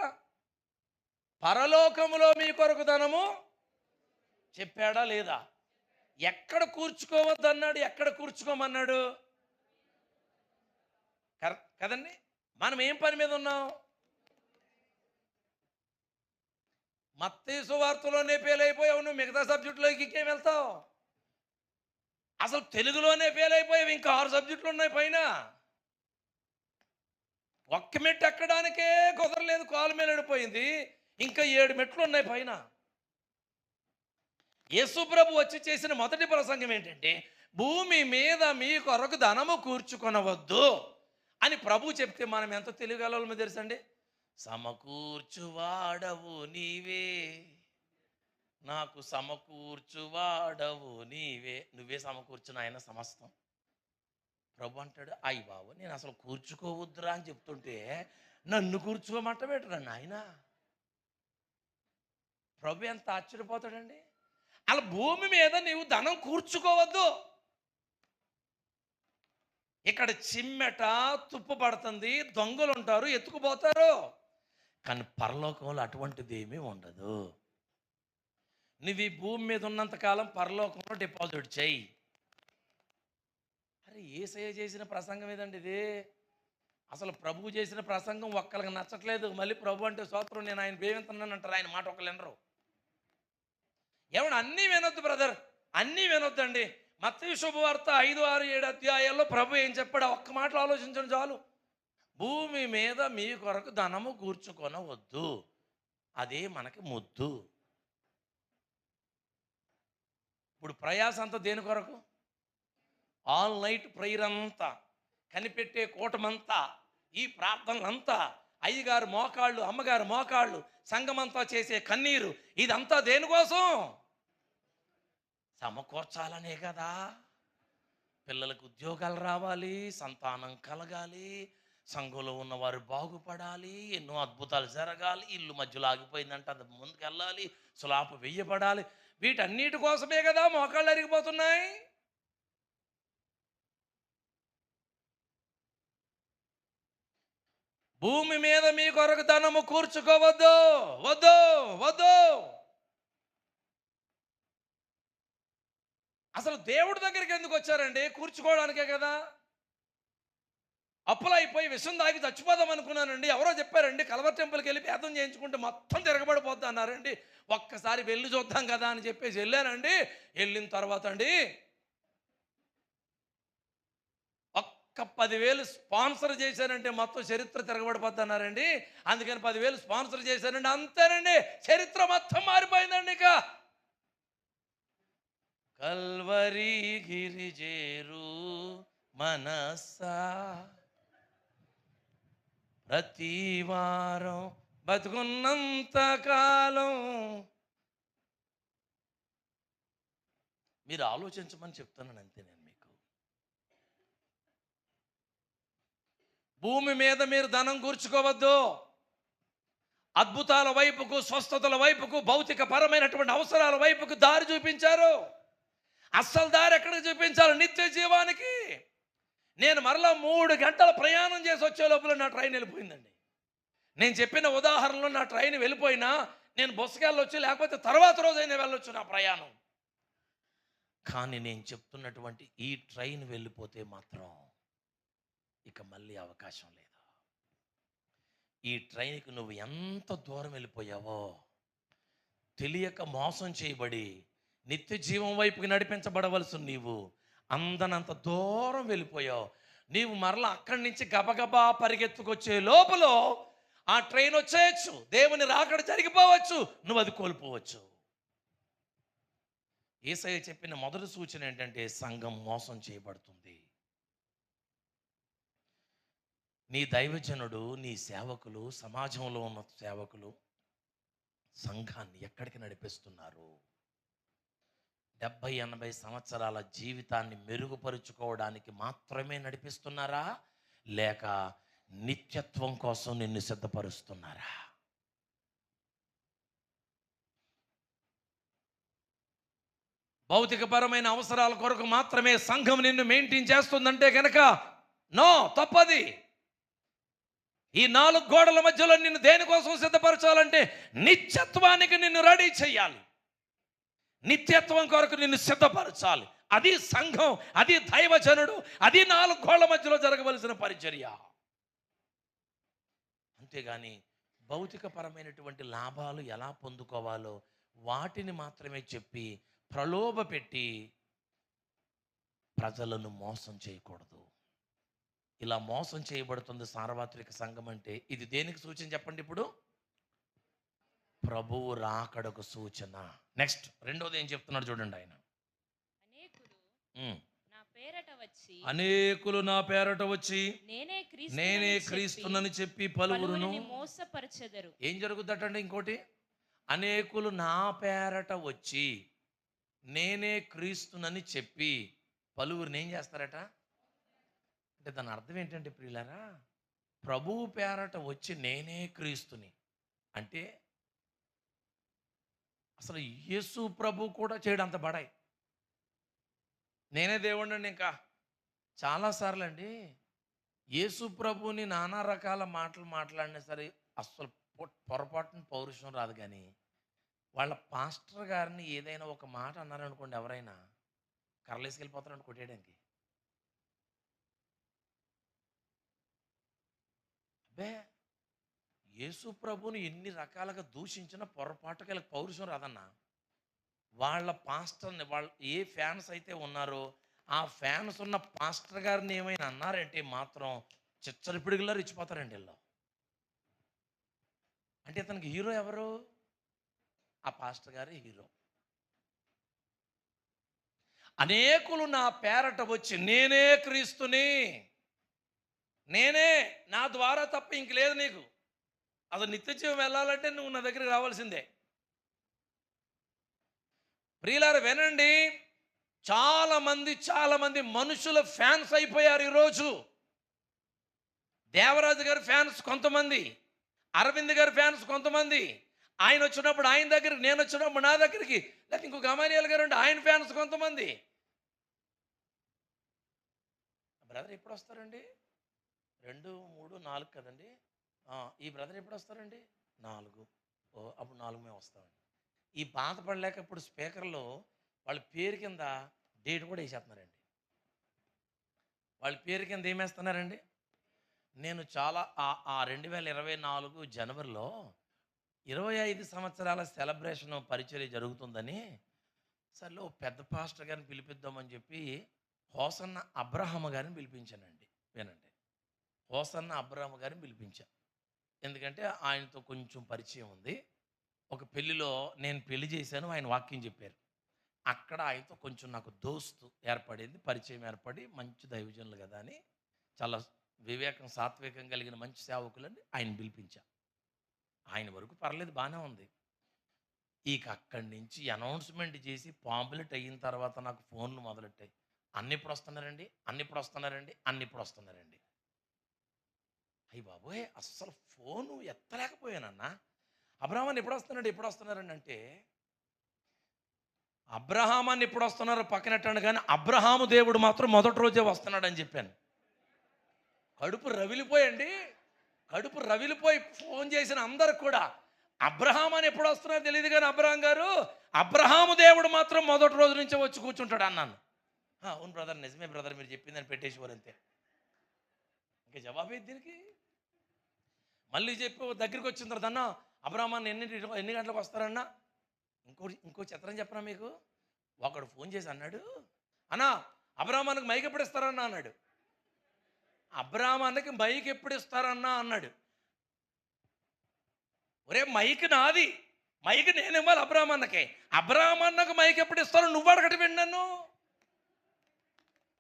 పరలోకములో మీ కొరకు ధనము చెప్పాడా లేదా? ఎక్కడ కూర్చుకోవద్దన్నాడు, ఎక్కడ కూర్చుకోమన్నాడు? కదండి. మనం ఏం పని మీద ఉన్నాం? మత్తయి సువార్తలోనే ఫెయిల్ అయిపోయావు, నువ్వు మిగతా సబ్జెక్టులోకి ఇంకేం వెళ్తావు? అసలు తెలుగులోనే ఫెయిల్ అయిపోయావు, ఇంకా 6 సబ్జెక్టులు ఉన్నాయి పైన. ఒక్క మెట్టు ఎక్కడానికే కుదరలేదు, కాలు మీద పడిపోయింది, ఇంకా 7 మెట్లు ఉన్నాయి పైన. యేసుప్రభు వచ్చి చేసిన మొదటి ప్రసంగం ఏంటంటే, భూమి మీద మీ కొరకు ధనము కూర్చుకొనవద్దు అని ప్రభు చెప్తే మనం ఎంత తెలియగలమో తెలుసండి. సమకూర్చువాడవు నీవే, నాకు సమకూర్చువాడవు నీవే. నువ్వే సమకూర్చుని ఆయన సమస్తం. ప్రభు అంటాడు, అయ్యి బాబు నేను అసలు కూర్చుకోవద్దురా అని చెప్తుంటే నన్ను కూర్చోమంట పెట్టరండి ఆయన. ప్రభు ఎంత ఆశ్చర్యపోతాడండి. అలా భూమి మీద నీవు ధనం కూర్చుకోవద్దు. ఇక్కడ చిమ్మెట తుప్పు పడుతుంది, దొంగలు ఉంటారు, ఎత్తుకుపోతారు. కానీ పరలోకంలో అటువంటిది ఏమీ ఉండదు. నువ్వు ఈ భూమి మీద ఉన్నంతకాలం పరలోకంలో డిపాజిట్ చేయి. అరే యేసయ్య చేసిన ప్రసంగం ఏదండి ఇది? అసలు ప్రభు చేసిన ప్రసంగం ఒక్కరికి నచ్చట్లేదు. మళ్ళీ ప్రభు అంటే స్తోత్రం, నేను ఆయన ప్రేమిస్తున్నాను అంటారు. ఆయన మాట ఒకళ్ళు వినరు. ఏమన్నా అన్నీ వినొద్దు బ్రదర్, అన్నీ వినొద్దండి. మత్తయి శుభవార్త 5, 6, 7 అధ్యాయాల్లో ప్రభు ఏం చెప్పాడు ఒక్క మాటలో ఆలోచించండి చాలు. భూమి మీద మీ కొరకు ధనము కూర్చుకొనవద్దు, అదే మనకి ముద్దు. ఇప్పుడు ప్రయాస అంతా దేని కొరకు? ఆల్ నైట్ ప్రేయర్ అంతా, కనిపెట్టే కూటమంతా, ఈ ప్రార్థనలంతా, అయ్యగారు మోకాళ్ళు, అమ్మగారు మోకాళ్ళు, సంఘమంతా చేసే కన్నీరు, ఇదంతా దేనికోసం? సమకూర్చాలనే కదా. పిల్లలకు ఉద్యోగాలు రావాలి, సంతానం కలగాలి, సంఘంలో ఉన్నవారు బాగుపడాలి, ఎన్నో అద్భుతాలు జరగాలి, ఇల్లు మధ్యలో ఆగిపోయిందంటే అది ముందుకు వెళ్ళాలి, సులాపు వెయ్యబడాలి. వీటన్నిటి కోసమే కదా మోకాళ్ళు అరిగిపోతున్నాయి. భూమి మీద మీ కొరకు ధనము కూర్చుకోవద్దు, వద్దు వద్దు. అసలు దేవుడి దగ్గరికి ఎందుకు వచ్చారండి? కూర్చుకోవడానికే కదా. అప్పులైపోయి విషం దాగి చచ్చిపోదాం అనుకున్నానండి. ఎవరో చెప్పారండి కలవర్ టెంపుల్కి వెళ్ళి పేదం చేయించుకుంటే మొత్తం తిరగబడిపోద్ది అన్నారండి. ఒక్కసారి వెళ్ళి చూద్దాం కదా అని చెప్పేసి వెళ్ళానండి. వెళ్ళిన తర్వాత అండి ఒక్క 10,000 స్పాన్సర్ చేశానంటే మొత్తం చరిత్ర తిరగబడిపోద్ది అన్నారండి. అందుకని 10,000 స్పాన్సర్ చేశానండి, అంతేనండి, చరిత్ర మొత్తం మారిపోయిందండి. ఇక కల్వరి గిరిజేరు మనసా, ప్రతి వారం బతుకున్నంత కాలం మీరు ఆలోచించమని చెప్తున్నాను అంతే. నేను మీకు భూమి మీద మీరు ధనం కూర్చుకోవద్దు. అద్భుతాల వైపుకు, స్వస్థతల వైపుకు, భౌతిక పరమైనటువంటి అవసరాల వైపుకు దారి చూపించారు. అస్సలు దారి ఎక్కడికి చూపించాలి? నిత్య జీవానికి. నేను మరలా 3 గంటల ప్రయాణం చేసి వచ్చే లోపల నా ట్రైన్ వెళ్ళిపోయిందండి. నేను చెప్పిన ఉదాహరణలో నా ట్రైన్ వెళ్ళిపోయినా నేను బస్సుకి వెళ్ళొచ్చు, లేకపోతే తర్వాత రోజైనా వెళ్ళొచ్చు నా ప్రయాణం. కానీ నేను చెప్తున్నటువంటి ఈ ట్రైన్ వెళ్ళిపోతే మాత్రం ఇక మళ్ళీ అవకాశం లేదు. ఈ ట్రైన్కి నువ్వు ఎంత దూరం వెళ్ళిపోయావో తెలియక మోసం చేయబడి నిత్య జీవం వైపుకి నడిపించబడవలసిన నీవు అందనంత దూరం వెళ్ళిపోయావు. నీవు మరలా అక్కడి నుంచి గబగబా పరిగెత్తుకొచ్చే లోపల ఆ ట్రైన్ వచ్చేయచ్చు, దేవుని రాకడ జరిగిపోవచ్చు, నువ్వు అది కోల్పోవచ్చు. యేసయ్య చెప్పిన మొదటి సూచన ఏంటంటే సంఘం మోసం చేయబడుతుంది. నీ దైవజనుడు, నీ సేవకులు, సమాజంలో ఉన్న సేవకులు సంఘాన్ని ఎక్కడికి నడిపిస్తున్నారు? 70-80 సంవత్సరాల జీవితాన్ని మెరుగుపరుచుకోవడానికి మాత్రమే నడిపిస్తున్నారా, లేక నిత్యత్వం కోసం నిన్ను సిద్ధపరుస్తున్నారా? భౌతికపరమైన అవసరాల కొరకు మాత్రమే సంఘం నిన్ను మెయింటైన్ చేస్తుందంటే కనుక నో, తప్పది. ఈ 4 గోడల మధ్యలో నిన్ను దేనికోసం సిద్ధపరచాలంటే నిత్యత్వానికి నిన్ను రెడీ చేయాలి, నిత్యత్వం కొరకు నిన్ను సిద్ధపరచాలి. అది సంఘం, అది దైవజనుడు, అది 4 గోడల మధ్యలో జరగవలసిన పరిచర్య. అంతేగాని భౌతికపరమైనటువంటి లాభాలు ఎలా పొందుకోవాలో వాటిని మాత్రమే చెప్పి ప్రలోభ పెట్టి ప్రజలను మోసం చేయకూడదు. ఇలా మోసం చేయబడుతుంది సార్వత్రిక సంఘం అంటే. ఇది దేనికి సూచన చెప్పండి? ఇప్పుడు ప్రభువు రాకడకు సూచన. నెక్స్ట్ రెండోది ఏం చెప్తున్నాడు చూడండి ఆయన. అనేకులు నా పేరట వచ్చి నేనే క్రీస్తునని చెప్పి పలువురును మోసపరచెదరు. ఏం జరుగుద్దటండి? ఇంకోటి, అనేకులు నా పేరట వచ్చి నేనే క్రీస్తునని చెప్పి పలువురిని ఏం చేస్తారట అంటే దాని అర్థం ఏంటంటే ప్రియులారా, ప్రభువు పేరట వచ్చి నేనే క్రీస్తుని అంటే అసలు యేసు ప్రభు కూడా చేయడంత బడాయి. నేనే దేవుడిని అండి. ఇంకా చాలాసార్లు అండి యేసు ప్రభుని నానా రకాల మాటలు మాట్లాడినా సరే అసలు పొరపాటున పౌరుషం రాదు. కానీ వాళ్ళ పాస్టర్ గారిని ఏదైనా ఒక మాట అన్నారనుకోండి, ఎవరైనా కర్రలేసుకెళ్ళిపోతారండి కొట్టేయడానికి. అబ్బే, యేసు ప్రభుని ఎన్ని రకాలుగా దూషించినా పొరపాటుకి పౌరుషం రాదన్నా. వాళ్ళ పాస్టర్ని, వాళ్ళు ఏ ఫ్యాన్స్ అయితే ఉన్నారో ఆ ఫ్యాన్స్ ఉన్న పాస్టర్ గారిని ఏమైనా అన్నారంటే మాత్రం చిచ్చరి పిడుగులా రెచ్చిపోతారండి వీళ్ళు. అంటే ఇతనికి హీరో ఎవరు? ఆ పాస్టర్ గారి హీరో. అనేకులు నా పేరట వచ్చి నేనే క్రీస్తుని, నేనే, నా ద్వారా తప్ప ఇంక లేదు నీకు, అసలు నిత్య జీవం వెళ్ళాలంటే నువ్వు నా దగ్గరికి రావాల్సిందే. ప్రియులారా వినండి, చాలా మంది మనుషుల ఫ్యాన్స్ అయిపోయారు ఈరోజు. దేవరాజు గారి ఫ్యాన్స్ కొంతమంది, అరవింద్ గారి ఫ్యాన్స్ కొంతమంది, ఆయన వచ్చినప్పుడు ఆయన దగ్గరికి, నేను వచ్చినప్పుడు నా దగ్గరికి, లేకపోతే ఇంకో గమానియాల్ గారు అంటే ఆయన ఫ్యాన్స్ కొంతమంది. బ్రదర్ ఎప్పుడు వస్తారండి? 2, 3, 4 కదండి. ఈ బ్రదర్ ఎప్పుడు వస్తారండి? 4. అప్పుడు 4 మేము వస్తామండి. ఈ బాధపడలేక ఇప్పుడు స్పీకర్లో వాళ్ళ పేరు కింద డేట్ కూడా వేసేస్తున్నారండి. వాళ్ళ పేరు కింద ఏమేస్తున్నారండి? నేను చాలా 2024 జనవరిలో 25 సంవత్సరాల సెలబ్రేషన్ పరిచర్య జరుగుతుందని సర్లో పెద్ద పాస్టర్ గారిని పిలిపిద్దామని చెప్పి హోసన్న అబ్రహాం గారిని పిలిపించానండి. వినండి, హోసన్న అబ్రహాం గారిని పిలిపించా. ఎందుకంటే ఆయనతో కొంచెం పరిచయం ఉంది. ఒక పెళ్లిలో నేను పెళ్లి చేశాను, ఆయన వాక్యం చెప్పారు. అక్కడ ఆయనతో కొంచెం నాకు దోస్తు ఏర్పడింది, పరిచయం ఏర్పడి మంచి దైవజనులు కదా అని, చాలా వివేకం సాత్వికం కలిగిన మంచి సేవకులని ఆయన పిలిపించా. ఆయన వరకు పర్లేదు, బాగానే ఉంది. ఇక అక్కడి నుంచి అనౌన్స్మెంట్ చేసి పాంపులెట్ అయిన తర్వాత నాకు ఫోన్లు మొదలెట్టాయి. అన్నిప్పుడు వస్తున్నారండి, అన్నిప్పుడు వస్తున్నారండి, అన్నిప్పుడు వస్తున్నారండి. అయ్యి బాబోయ్, అస్సలు ఫోను ఎత్తలేకపోయానన్నా. అబ్రహామాన్ని ఎప్పుడు వస్తున్నాడు, ఎప్పుడు వస్తున్నారండి అంటే, అబ్రహామాన్ని ఎప్పుడు వస్తున్నారో పక్కనెట్టండి, కానీ అబ్రహాము దేవుడు మాత్రం మొదటి రోజే వస్తున్నాడు అని చెప్పాను. కడుపు రవిలిపోయండి, కడుపు రవిలిపోయి ఫోన్ చేసిన అందరు కూడా అబ్రహాం అని ఎప్పుడు వస్తున్నారో తెలియదు, కానీ అబ్రహాం గారు, అబ్రహాము దేవుడు మాత్రం మొదటి రోజు నుంచే వచ్చి కూర్చుంటాడు అన్నాను. అవును బ్రదర్, నిజమే బ్రదర్, మీరు చెప్పిందని పెట్టేసేవారు అంతే. ఇంకా జవాబు దీనికి. మళ్ళీ చెప్పి దగ్గరికి వచ్చిన తర్వాత అన్న అబ్రహామాన్ని ఎన్ని గంటలకు వస్తారన్నా. ఇంకో చిత్రం చెప్పనా మీకు. ఒకడు ఫోన్ చేసి అన్నాడు, అన్నా అబ్రహామానికి మైక్ ఎప్పుడు ఇస్తారన్నా అన్నాడు. అబ్రహామానికి మైక్ ఎప్పుడు ఇస్తారన్నా అన్నాడు. ఒరే మైక్ నాది, మైక్ నేను ఇవ్వాలి అబ్రహామాన్నకే. అబ్రహామాన్నకు మైక్ ఎప్పుడు ఇస్తారో నువ్వు అడగటి విన్నాను.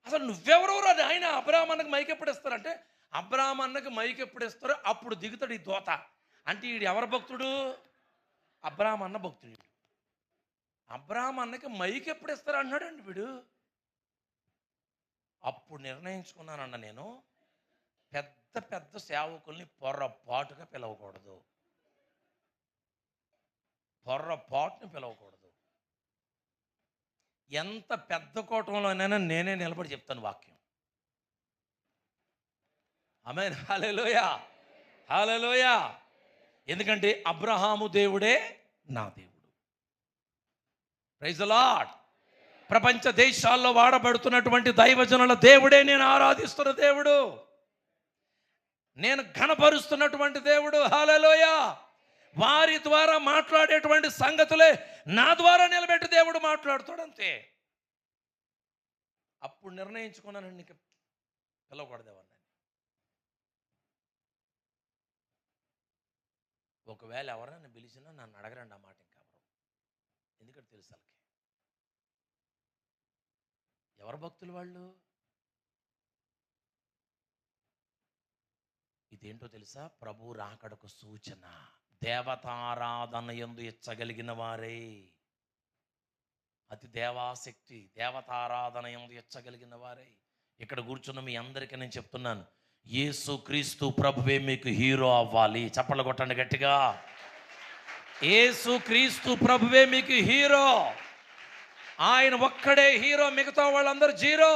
అసలు నువ్వెవరు అది? ఆయన అబ్రహామాన్నకు మైక్ ఎప్పుడు ఇస్తారంటే, అబ్రహామాన్నకు మైక్ ఎప్పుడు ఇస్తారో అప్పుడు దిగుతాడు ఈ దోత. అంటే వీడు ఎవరు భక్తుడు? అబ్రహాం అన్న భక్తుడు. అబ్రహాం అన్నకి మైక్ ఎప్పుడు ఇస్తారు అన్నాడండి వీడు. అప్పుడు నిర్ణయించుకున్నానన్న నేను, పెద్ద పెద్ద సేవకుల్ని పొర్రపాటుగా పిలవకూడదు, పొర్రపాటుని పిలవకూడదు. ఎంత పెద్ద కూటంలోనైనా నేనే నిలబడి చెప్తాను వాక్యం. ఆమేన్, హల్లెలూయా, హల్లెలూయా. ఎందుకంటే అబ్రహాము దేవుడే నా దేవుడు. Praise the lord. ప్రపంచ దేశాల్లో వాడబడుతున్నటువంటి దైవజనుల దేవుడే నేను ఆరాధిస్తున్న దేవుడు, నేను ఘనపరుస్తున్నటువంటి దేవుడు. హల్లెలూయా. వారి ద్వారా మాట్లాడేటువంటి సంగతులే నా ద్వారా నిలబెట్టి దేవుడు మాట్లాడుతాడు అంతే. అప్పుడు నిర్ణయించుకున్నాను, నీకు పిలవకూడదు ఎవరిని. ఒకవేళ ఎవరైనా పిలిచినా నన్ను అడగరండి ఆ మాట ఇంకా ఎవరు. ఎందుకంటే తెలుసు వాళ్ళకి ఎవరు భక్తులు వాళ్ళు. ఇదేంటో తెలుసా? ప్రభు రాకడకు సూచన. దేవతారాధన యందు ఎచ్చగలిగిన వారే, అతి దేవాశక్తి దేవతారాధన యందు ఎచ్చగలిగిన వారే ఇక్కడ కూర్చున్న మీ అందరికీ నేను చెప్తున్నాను, యేసు క్రీస్తు ప్రభువే మీకు హీరో అవ్వాలి. చప్పట్లు కొట్టండి గట్టిగా. యేసు క్రీస్తు ప్రభువే మీకు హీరో. ఆయన ఒక్కడే హీరో, మిగతా వాళ్ళందరూ జీరో.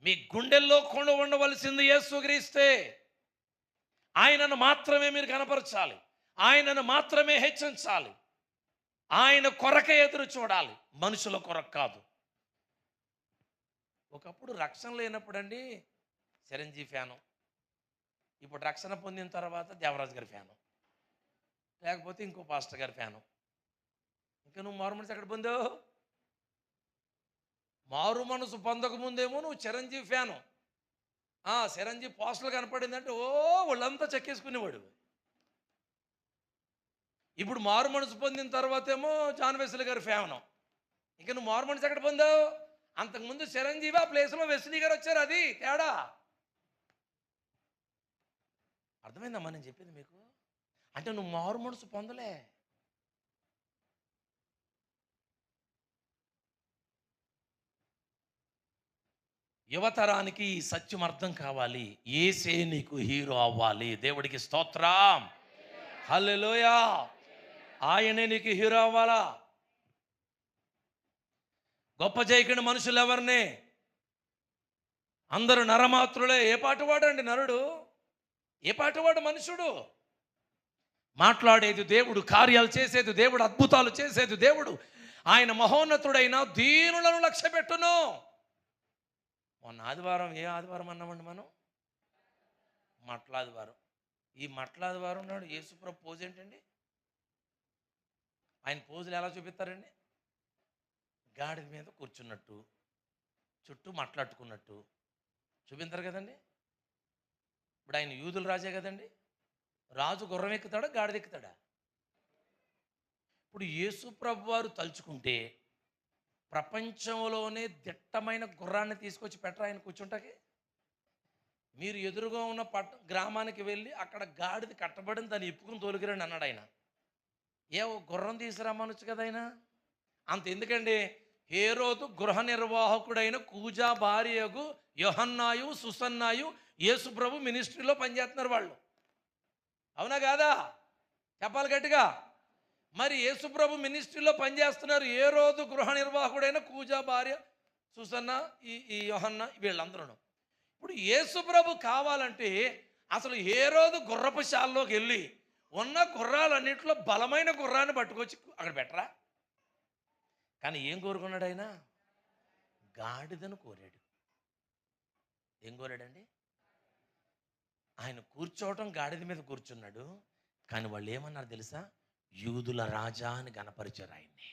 మీ గుండెల్లో కొండ ఉండవలసింది యేసుక్రీస్తే. ఆయనను మాత్రమే మీరు కనపరచాలి, ఆయనను మాత్రమే హెచ్చించాలి, ఆయన కొరకే ఎదురు చూడాలి, మనుషుల కొరకు కాదు. ఒకప్పుడు రక్షణ లేనప్పుడు అండి చిరంజీవి ఫ్యాను, ఇప్పుడు రక్షణ పొందిన తర్వాత దేవరాజు గారి ఫ్యాను, లేకపోతే ఇంకో పాస్టర్ గారి ఫ్యాను. ఇంకా నువ్వు మారు మనసు ఎక్కడ పొందావు? మారు మనసు పొందక ముందేమో నువ్వు చిరంజీవి ఫ్యాను. చిరంజీవి పోస్టర్లు కనపడిందంటే వాళ్ళంతా చెక్కేసుకునేవాడు. ఇప్పుడు మారు మనసు పొందిన తర్వాత ఏమో జాన్ వెస్లీ గారి ఫ్యాను. ఇంకా నువ్వు మారు మనసు ఎక్కడ పొందావు? అంతకుముందు చిరంజీవి, ఆ ప్లేస్లో వెస్లీ గారు వచ్చారు. అది తేడా. అర్థమైందమ్మా నేను చెప్పింది మీకు? అంటే నువ్వు మారు మనసు పొందలే. యువతరానికి ఈ సత్యం అర్థం కావాలి. యేసే నీకు హీరో అవ్వాలి. దేవుడికి స్తోత్రం, హల్లెలూయా. ఆయనే నీకు హీరో అవ్వాలా. గొప్ప జయకుని మనుషులు ఎవరిని? అందరూ నరమాత్రులే. ఏ పాటువాడండి నరుడు? ఏ పాటువాడు మనుషుడు? మాట్లాడేది దేవుడు, కార్యాలు చేసేది దేవుడు, అద్భుతాలు చేసేది దేవుడు. ఆయన మహోన్నతుడైన దీనులను లక్ష్యపెట్టును. మొన్న ఆదివారం, ఏ ఆదివారం అన్నామండి మనం? మట్లాదివారం. ఈ మట్లాదివారం నాడు యేసుప్రభు పోజ్ ఏంటండి? ఆయన పోజులు ఎలా చూపిస్తారండి? గాడిద మీద కూర్చున్నట్టు, చుట్టూ మాట్లాడుకున్నట్టు చూపిస్తారు కదండి. ఇప్పుడు ఆయన యూదుల రాజే కదండి. రాజు గుర్రం ఎక్కుతాడా, గాడిద ఎక్కుతాడా? ఇప్పుడు యేసుప్రభు వారు తలుచుకుంటే ప్రపంచంలోనే దిట్టమైన గుర్రాన్ని తీసుకొచ్చి పెట్టరా ఆయన కూర్చుంటాకి? మీరు ఎదురుగా ఉన్న గ్రామానికి వెళ్ళి అక్కడ గాడిద కట్టబడింది, దాన్ని ఇప్పుకుని తోలుకురండి అన్నాడు ఆయన. గుర్రం తీసుకురమ్మనొచ్చు కదా ఆయన. అంత ఎందుకండి? హేరోదు గృహ నిర్వాహకుడైన కూజా భార్యకు యోహన్నాయు, సుసన్నాయు యేసుప్రభు మినిస్ట్రీలో పనిచేస్తున్నారు వాళ్ళు. అవునా కాదా? చెప్పాలి గట్టిగా. మరి యేసుప్రభు మినిస్ట్రీలో పనిచేస్తున్నారు హేరోదు గృహ నిర్వాహకుడైన కూజా భార్య, సుసన్న, ఈ యోహన్న, వీళ్ళందరూ. ఇప్పుడు యేసుప్రభు కావాలంటే అసలు హేరోదు గుర్రపు శాలలోకి వెళ్ళి ఉన్న గుర్రాలన్నింటిలో బలమైన గుర్రాన్ని పట్టుకొచ్చి అక్కడ పెట్టరా? కానీ ఏం కోరుకున్నాడు ఆయన? గాడిదను కోరాడు. ఏం కోరాడండి? ఆయన కూర్చోవటం గాడిద మీద కూర్చున్నాడు. కానీ వాళ్ళు ఏమన్నారు తెలుసా? యూదుల రాజా అని గణపరిచారు ఆయన్ని.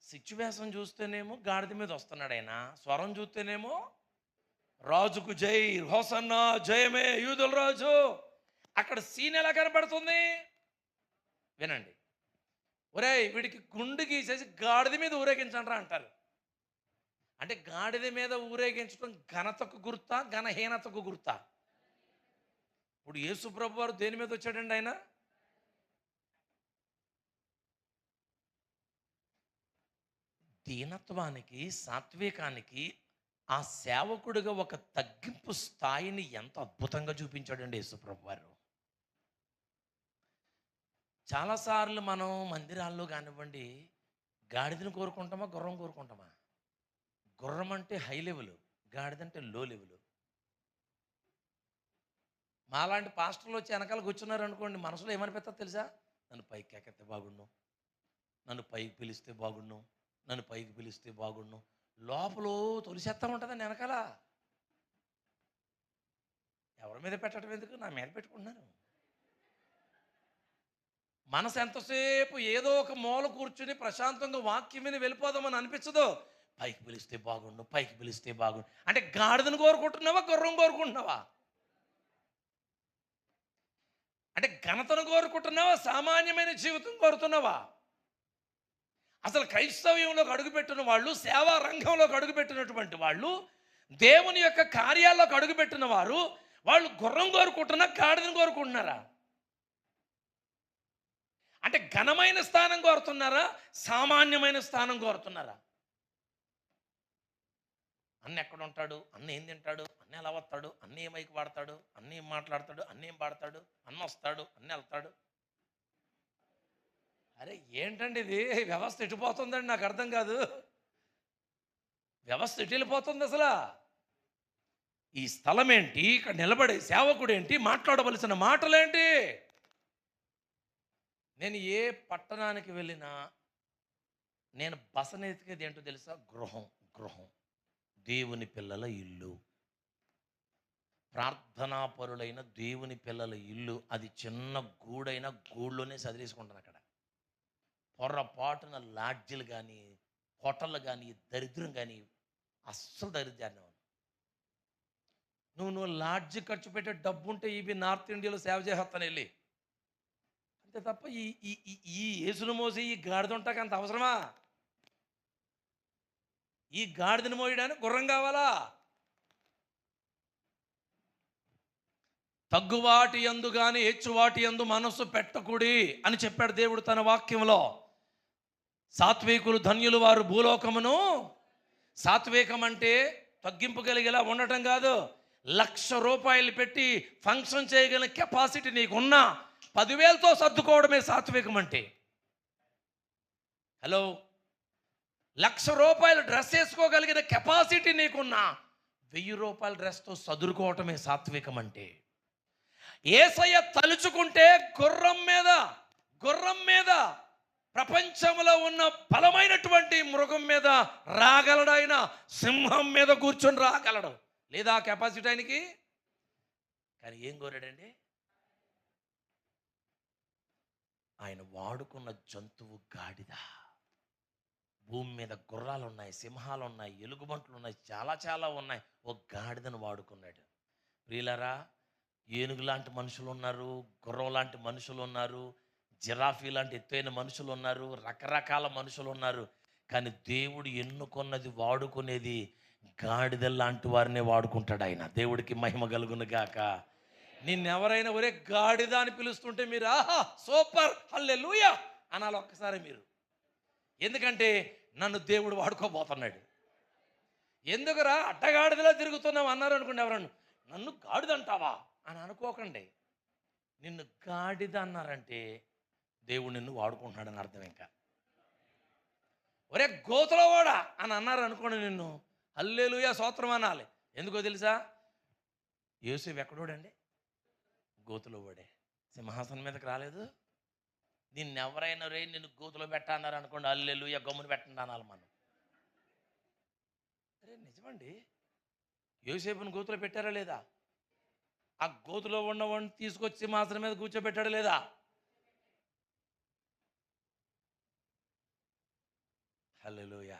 సిచ్యువేషన్ చూస్తేనేమో గాడిద మీద వస్తున్నాడు ఆయన, స్వరం చూస్తేనేమో రాజుకు జై, హోసన్నా, జయమే యూదుల రాజు. అక్కడ సీన్ ఎలా కనపడుతుంది వినండి. ఒరేయ్ వీడికి గుండు గీసేసి గాడిద మీద ఊరేగించండ్రా అంటారు. అంటే గాడిద మీద ఊరేగించడం ఘనతకు గుర్తా, ఘనహీనతకు గుర్తా? ఇప్పుడు యేసుప్రభు వారు దేని మీద వచ్చాడండి? ఆయన దీనత్వానికి, సాత్వికానికి, ఆ సేవకుడిగా ఒక తగ్గింపు స్థాయిని ఎంత అద్భుతంగా చూపించాడండి యేసుప్రభు వారు. చాలాసార్లు మనం మందిరాల్లో కానివ్వండి, గాడిదను కోరుకుంటామా, గుర్రం కోరుకుంటామా? గుర్రం అంటే హై లెవెల్, గాడిదంటే లో లెవెల్. మాలాంటి పాస్టర్లు వచ్చి వెనకాల కూర్చున్నారు అనుకోండి, మనసులో ఏమనిపిస్తుంది తెలుసా? నన్ను పైకి ఎక్కితే బాగుండు, నన్ను పైకి పిలిస్తే బాగుండు, నన్ను పైకి పిలిస్తే బాగుండు. లోపల తొలిసేస్తా ఉంటుందండి వెనకాల. ఎవరి మీద పెట్టడం ఎందుకు, నా మీద పెట్టుకుంటున్నాను. మనసు ఎంతసేపు ఏదో ఒక మూల కూర్చుని ప్రశాంతంగా వాక్యం మీద వెళ్ళిపోదామని అనిపించదు. పైకి పిలిస్తే బాగుండు, పైకి పిలిస్తే బాగుండు. అంటే గాడిదను కోరుకుంటున్నావా, గుర్రం కోరుకుంటున్నావా? అంటే ఘనతను కోరుకుంటున్నావా, సామాన్యమైన జీవితం కోరుతున్నావా? అసలు క్రైస్తవ్యంలోకి అడుగుపెట్టిన వాళ్ళు, సేవా రంగంలోకి అడుగుపెట్టినటువంటి వాళ్ళు, దేవుని యొక్క కార్యాల్లోకి అడుగుపెట్టిన వారు, వాళ్ళు గుర్రం కోరుకుంటున్నా, గాడిదను కోరుకుంటున్నారా? అంటే ఘనమైన స్థానం కోరుతున్నారా, సామాన్యమైన స్థానం కోరుతున్నారా? అన్న ఎక్కడ ఉంటాడు, అన్న ఏం తింటాడు, అన్న ఎలా వస్తాడు, అన్న ఏ మైకి వాడతాడు, అన్న ఏం మాట్లాడతాడు, అన్న ఏం పాడతాడు, అన్న వస్తాడు, అన్న వెళ్తాడు. అరే ఏంటండి ఇది? వ్యవస్థ ఎటుపోతుందండి, నాకు అర్థం కాదు. వ్యవస్థ ఎటు వెళ్ళిపోతుంది అసలు? ఈ స్థలం ఏంటి, ఇక్కడ నిలబడే సేవకుడు ఏంటి, మాట్లాడవలసిన మాటలేంటి? నేను ఏ పట్టణానికి వెళ్ళినా నేను బసనెతికేది ఏంటో తెలుసా? గృహం. గృహం దేవుని పిల్లల ఇల్లు, ప్రార్థనాపరులైన దేవుని పిల్లల ఇల్లు. అది చిన్న గూడైన గూడులోనే చదివేసుకుంటాను అక్కడ. పొరపాటున లాడ్జీలు కానీ హోటళ్ళు కానీ దరిద్రం కానీ అస్సలు దరిద్రాన్ని నువ్వు లాడ్జి ఖర్చు పెట్టే డబ్బు ఉంటే ఇవి నార్త్ ఇండియాలో సేవ చేస్తాను వెళ్ళి అంతే తప్ప ఈ ఈ ఈ యేసును మోసి ఈ గాడిద ఉంటాక అంత అవసరమా? ఈ గాడిదను మోయడానికి గుర్రం కావాలా? తగ్గువాటి యందు కానీ హెచ్చువాటి యందు మనస్సు పెట్టకుడి అని చెప్పాడు దేవుడు తన వాక్యంలో. సాత్వికులు ధన్యులు వారు భూలోకమును. సాత్వికం అంటే తగ్గింపు కలిగేలా ఉండటం కాదు. 1,00,000 రూపాయలు పెట్టి ఫంక్షన్ చేయగలిగిన కెపాసిటీ నీకున్నా 10,000తో సర్దుకోవడమే సాత్వికం అంటే. హలో, 1,00,000 రూపాయలు డ్రెస్ వేసుకోగలిగిన కెపాసిటీ నీకున్నా 1,000 రూపాయల డ్రెస్తో సదురుకోవటమే సాత్వికం అంటే. యేసయ్య తలుచుకుంటే గుర్రం మీద ప్రపంచంలో ఉన్న బలమైనటువంటి మృగం మీద రాగలడు. ఆయన సింహం మీద కూర్చొని రాగలడు. లేదా కెపాసిటీ ఆయనకి? కానీ ఏం కోరాడండి? ఆయన వాడుకున్న జంతువు గాడిద. భూమి మీద గుర్రాలు ఉన్నాయి, సింహాలు ఉన్నాయి, ఎలుగుబంట్లు ఉన్నాయి, చాలా ఉన్నాయి. ఒక గాడిదను వాడుకున్నాడు. ప్రియులారా, ఏనుగు లాంటి మనుషులు ఉన్నారు, గుర్రం లాంటి మనుషులు ఉన్నారు, జిరాఫీ లాంటి ఎత్తైన మనుషులు ఉన్నారు, రకరకాల మనుషులు ఉన్నారు. కానీ దేవుడు ఎన్నుకున్నది, వాడుకునేది గాడిద లాంటి వారినే వాడుకుంటాడు ఆయన. దేవుడికి మహిమ కలుగును గాక. నిన్నెవరైనా ఒరే గాడిద అని పిలుస్తుంటే మీరు ఆహా సూపర్ హల్లెలూయా అనాలి ఒక్కసారి మీరు. ఎందుకంటే నన్ను దేవుడు వాడుకోబోతున్నాడు. ఎందుకురా అడ్డగాడిదలా తిరుగుతున్నావు అన్నారు అనుకోండి ఎవరన్నా. నన్ను గాడిద అంటావా అని అనుకోకండి. నిన్ను గాడిద అన్నారంటే దేవుడు నిన్ను వాడుకుంటున్నాడని అర్థం. ఇంకా ఒరే గోతులో వాడా అని అన్నారు అనుకోండి, నిన్ను హల్లెలూయా స్తోత్రం అనాలి. ఎందుకో తెలుసా? యోసేపు ఎక్కడోడండి? గోతులో వాడే. సింహాసనం మీదకి రాలేదు. నిన్ను ఎవరైనా రే నిన్ను గోతులో పెట్ట అన్నారు అనుకోండి, హల్లెలూయా గమ్మును పెట్టండి అనాలి మనం. అరే నిజమండి, యోసేపుని గోతులో పెట్టారా లేదా? ఆ గోతులో ఉన్నవాడిని తీసుకొచ్చి సింహాసనం మీద కూర్చోబెట్టాడా లేదా? హల్లెలూయా.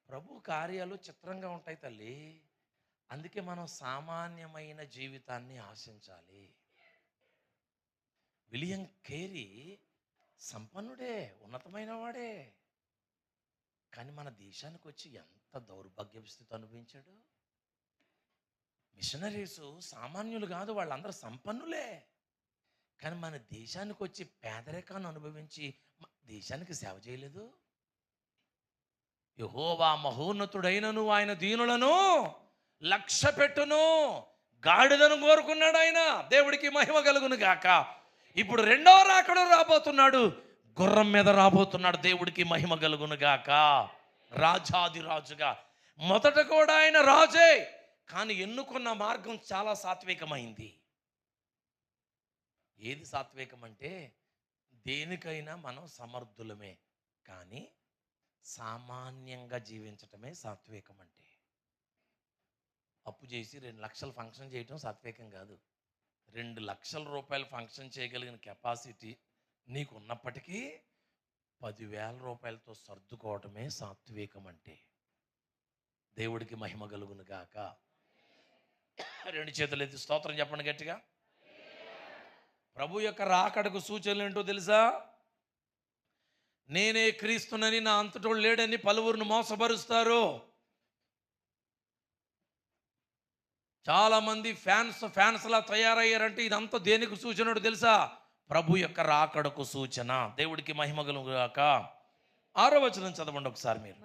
ప్రభు కార్యాలు చిత్రంగా ఉంటాయి తల్లి. అందుకే మనం సామాన్యమైన జీవితాన్ని ఆశించాలి. విలియం కేరీ సంపన్నుడే, ఉన్నతమైన వాడే. కానీ మన దేశానికి వచ్చి ఎంత దౌర్భాగ్య స్థితి అనుభవించాడు. మిషనరీస్ సామాన్యులు కాదు, వాళ్ళందరూ సంపన్నులే. కానీ మన దేశానికి వచ్చి పేదరికాన్ని అనుభవించి దేశానికి సేవ చేయలేదు. యెహోవా మహోన్నతుడైనను ఆయన దీనులను లక్ష్య పెట్టును. గాడిదను కోరుకున్నాడు ఆయన. దేవుడికి మహిమ కలుగును గాక. ఇప్పుడు రెండవ రాకడ రాబోతున్నాడు, గుర్రం మీద రాబోతున్నాడు. దేవుడికి మహిమ కలుగును గాక. రాజాది రాజుగా. మొదట కూడా ఆయన రాజే, కానీ ఎన్నుకున్న మార్గం చాలా సాత్వికమైంది. ఏది సాత్వికం అంటే దేనికైనా మనం సమర్థులమే, కానీ సామాన్యంగా జీవించటమే సాత్వికం అంటే. అప్పు చేసి 2 లక్షలు ఫంక్షన్ చేయటం సాత్వికం కాదు. 2 లక్షల రూపాయలు ఫంక్షన్ చేయగలిగిన కెపాసిటీ నీకు ఉన్నప్పటికీ 10,000 రూపాయలతో సర్దుకోవటమే సాత్వికం అంటే. దేవుడికి మహిమ కలుగును గాక. 2 చేతులు ఎత్తి స్తోత్రం చెప్పండి గట్టిగా. ప్రభు యొక్క రాకడకు సూచనలు ఏంటో తెలుసా? నేనే క్రీస్తునని, నా అంతటోడు లేడని పలువురిని మోసపరుస్తారు. చాలామంది ఫ్యాన్స్లా తయారయ్యారంటే ఇదంతా దేనికి సూచన తెలుసా? ప్రభు యొక్క రాకడకు సూచన. దేవుడికి మహిమ కలుగును గాక. 6వ వచనం చదవండి ఒకసారి మీరు.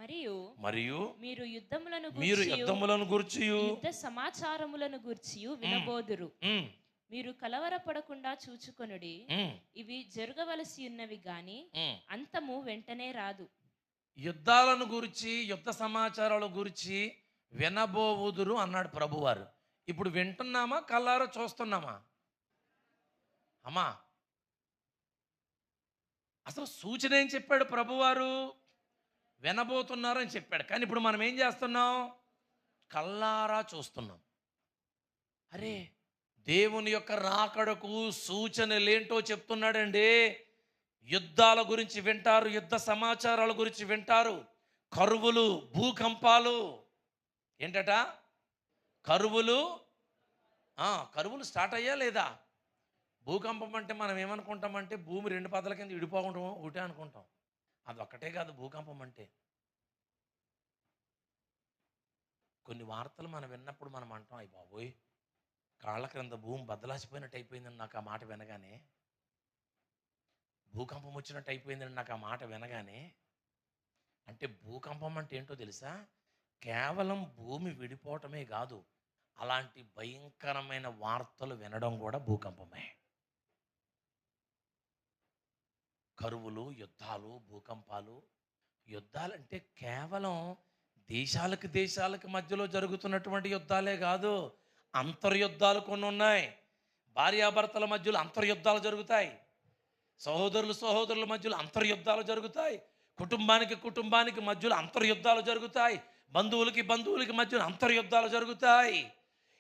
మరియు మీరు యుద్ధములను గూర్చి యుద్ధ సమాచారములను గూర్చి వినబోదురు. మీరు కలవరపడకుండా చూచుకొనుడి. ఇవి జరగవలసి ఉన్నవి గాని అంతము వెంటనే రాదు. యుద్ధాలను గురించి, యుద్ధ సమాచారాల గురించి వినబోవుదురు అన్నాడు ప్రభువారు. ఇప్పుడు వింటున్నామా, కళ్ళారా చూస్తున్నామా? అమ్మా, అసలు సూచన ఏం చెప్పాడు ప్రభువారు? వినబోతున్నారు అని చెప్పాడు. కానీ ఇప్పుడు మనం ఏం చేస్తున్నాం? కళ్ళారా చూస్తున్నాం. అరే, దేవుని యొక్క రాకడకు సూచనలేంటో చెప్తున్నాడండి. యుద్ధాల గురించి వింటారు, యుద్ధ సమాచారాల గురించి వింటారు. కరువులు, భూకంపాలు. ఏంటట? కరువులు. కరువులు స్టార్ట్ అయ్యా లేదా? భూకంపం అంటే మనం ఏమనుకుంటామంటే భూమి 2 పదల కింద విడిపోవడం ఒకటే అనుకుంటాం. అది ఒక్కటే కాదు భూకంపం అంటే. కొన్ని వార్తలు మనం విన్నప్పుడు మనం అంటాం, అయ్య బాబోయ్, కాళ్ళ క్రింద భూమి బద్దలాసిపోయినట్టు అయిపోయిందని నాకు ఆ మాట వినగానే, భూకంపం వచ్చినట్టు అయిపోయిందని నాకు ఆ మాట వినగానే. అంటే భూకంపం అంటే ఏంటో తెలుసా? కేవలం భూమి విడిపోవటమే కాదు, అలాంటి భయంకరమైన వార్తలు వినడం కూడా భూకంపమే. కరువులు, యుద్ధాలు, భూకంపాలు. యుద్ధాలంటే కేవలం దేశాలకు మధ్యలో జరుగుతున్నటువంటి యుద్ధాలే కాదు, అంతర్యుద్ధాలు కొన్ని ఉన్నాయి. భార్యాభర్తల మధ్యలో అంతర్యుద్ధాలు జరుగుతాయి. సహోదరుల మధ్యలో అంతర్యుద్ధాలు జరుగుతాయి. కుటుంబానికి మధ్యలో అంతర్యుద్ధాలు జరుగుతాయి. బంధువులకి మధ్యలో అంతర్యుద్ధాలు జరుగుతాయి.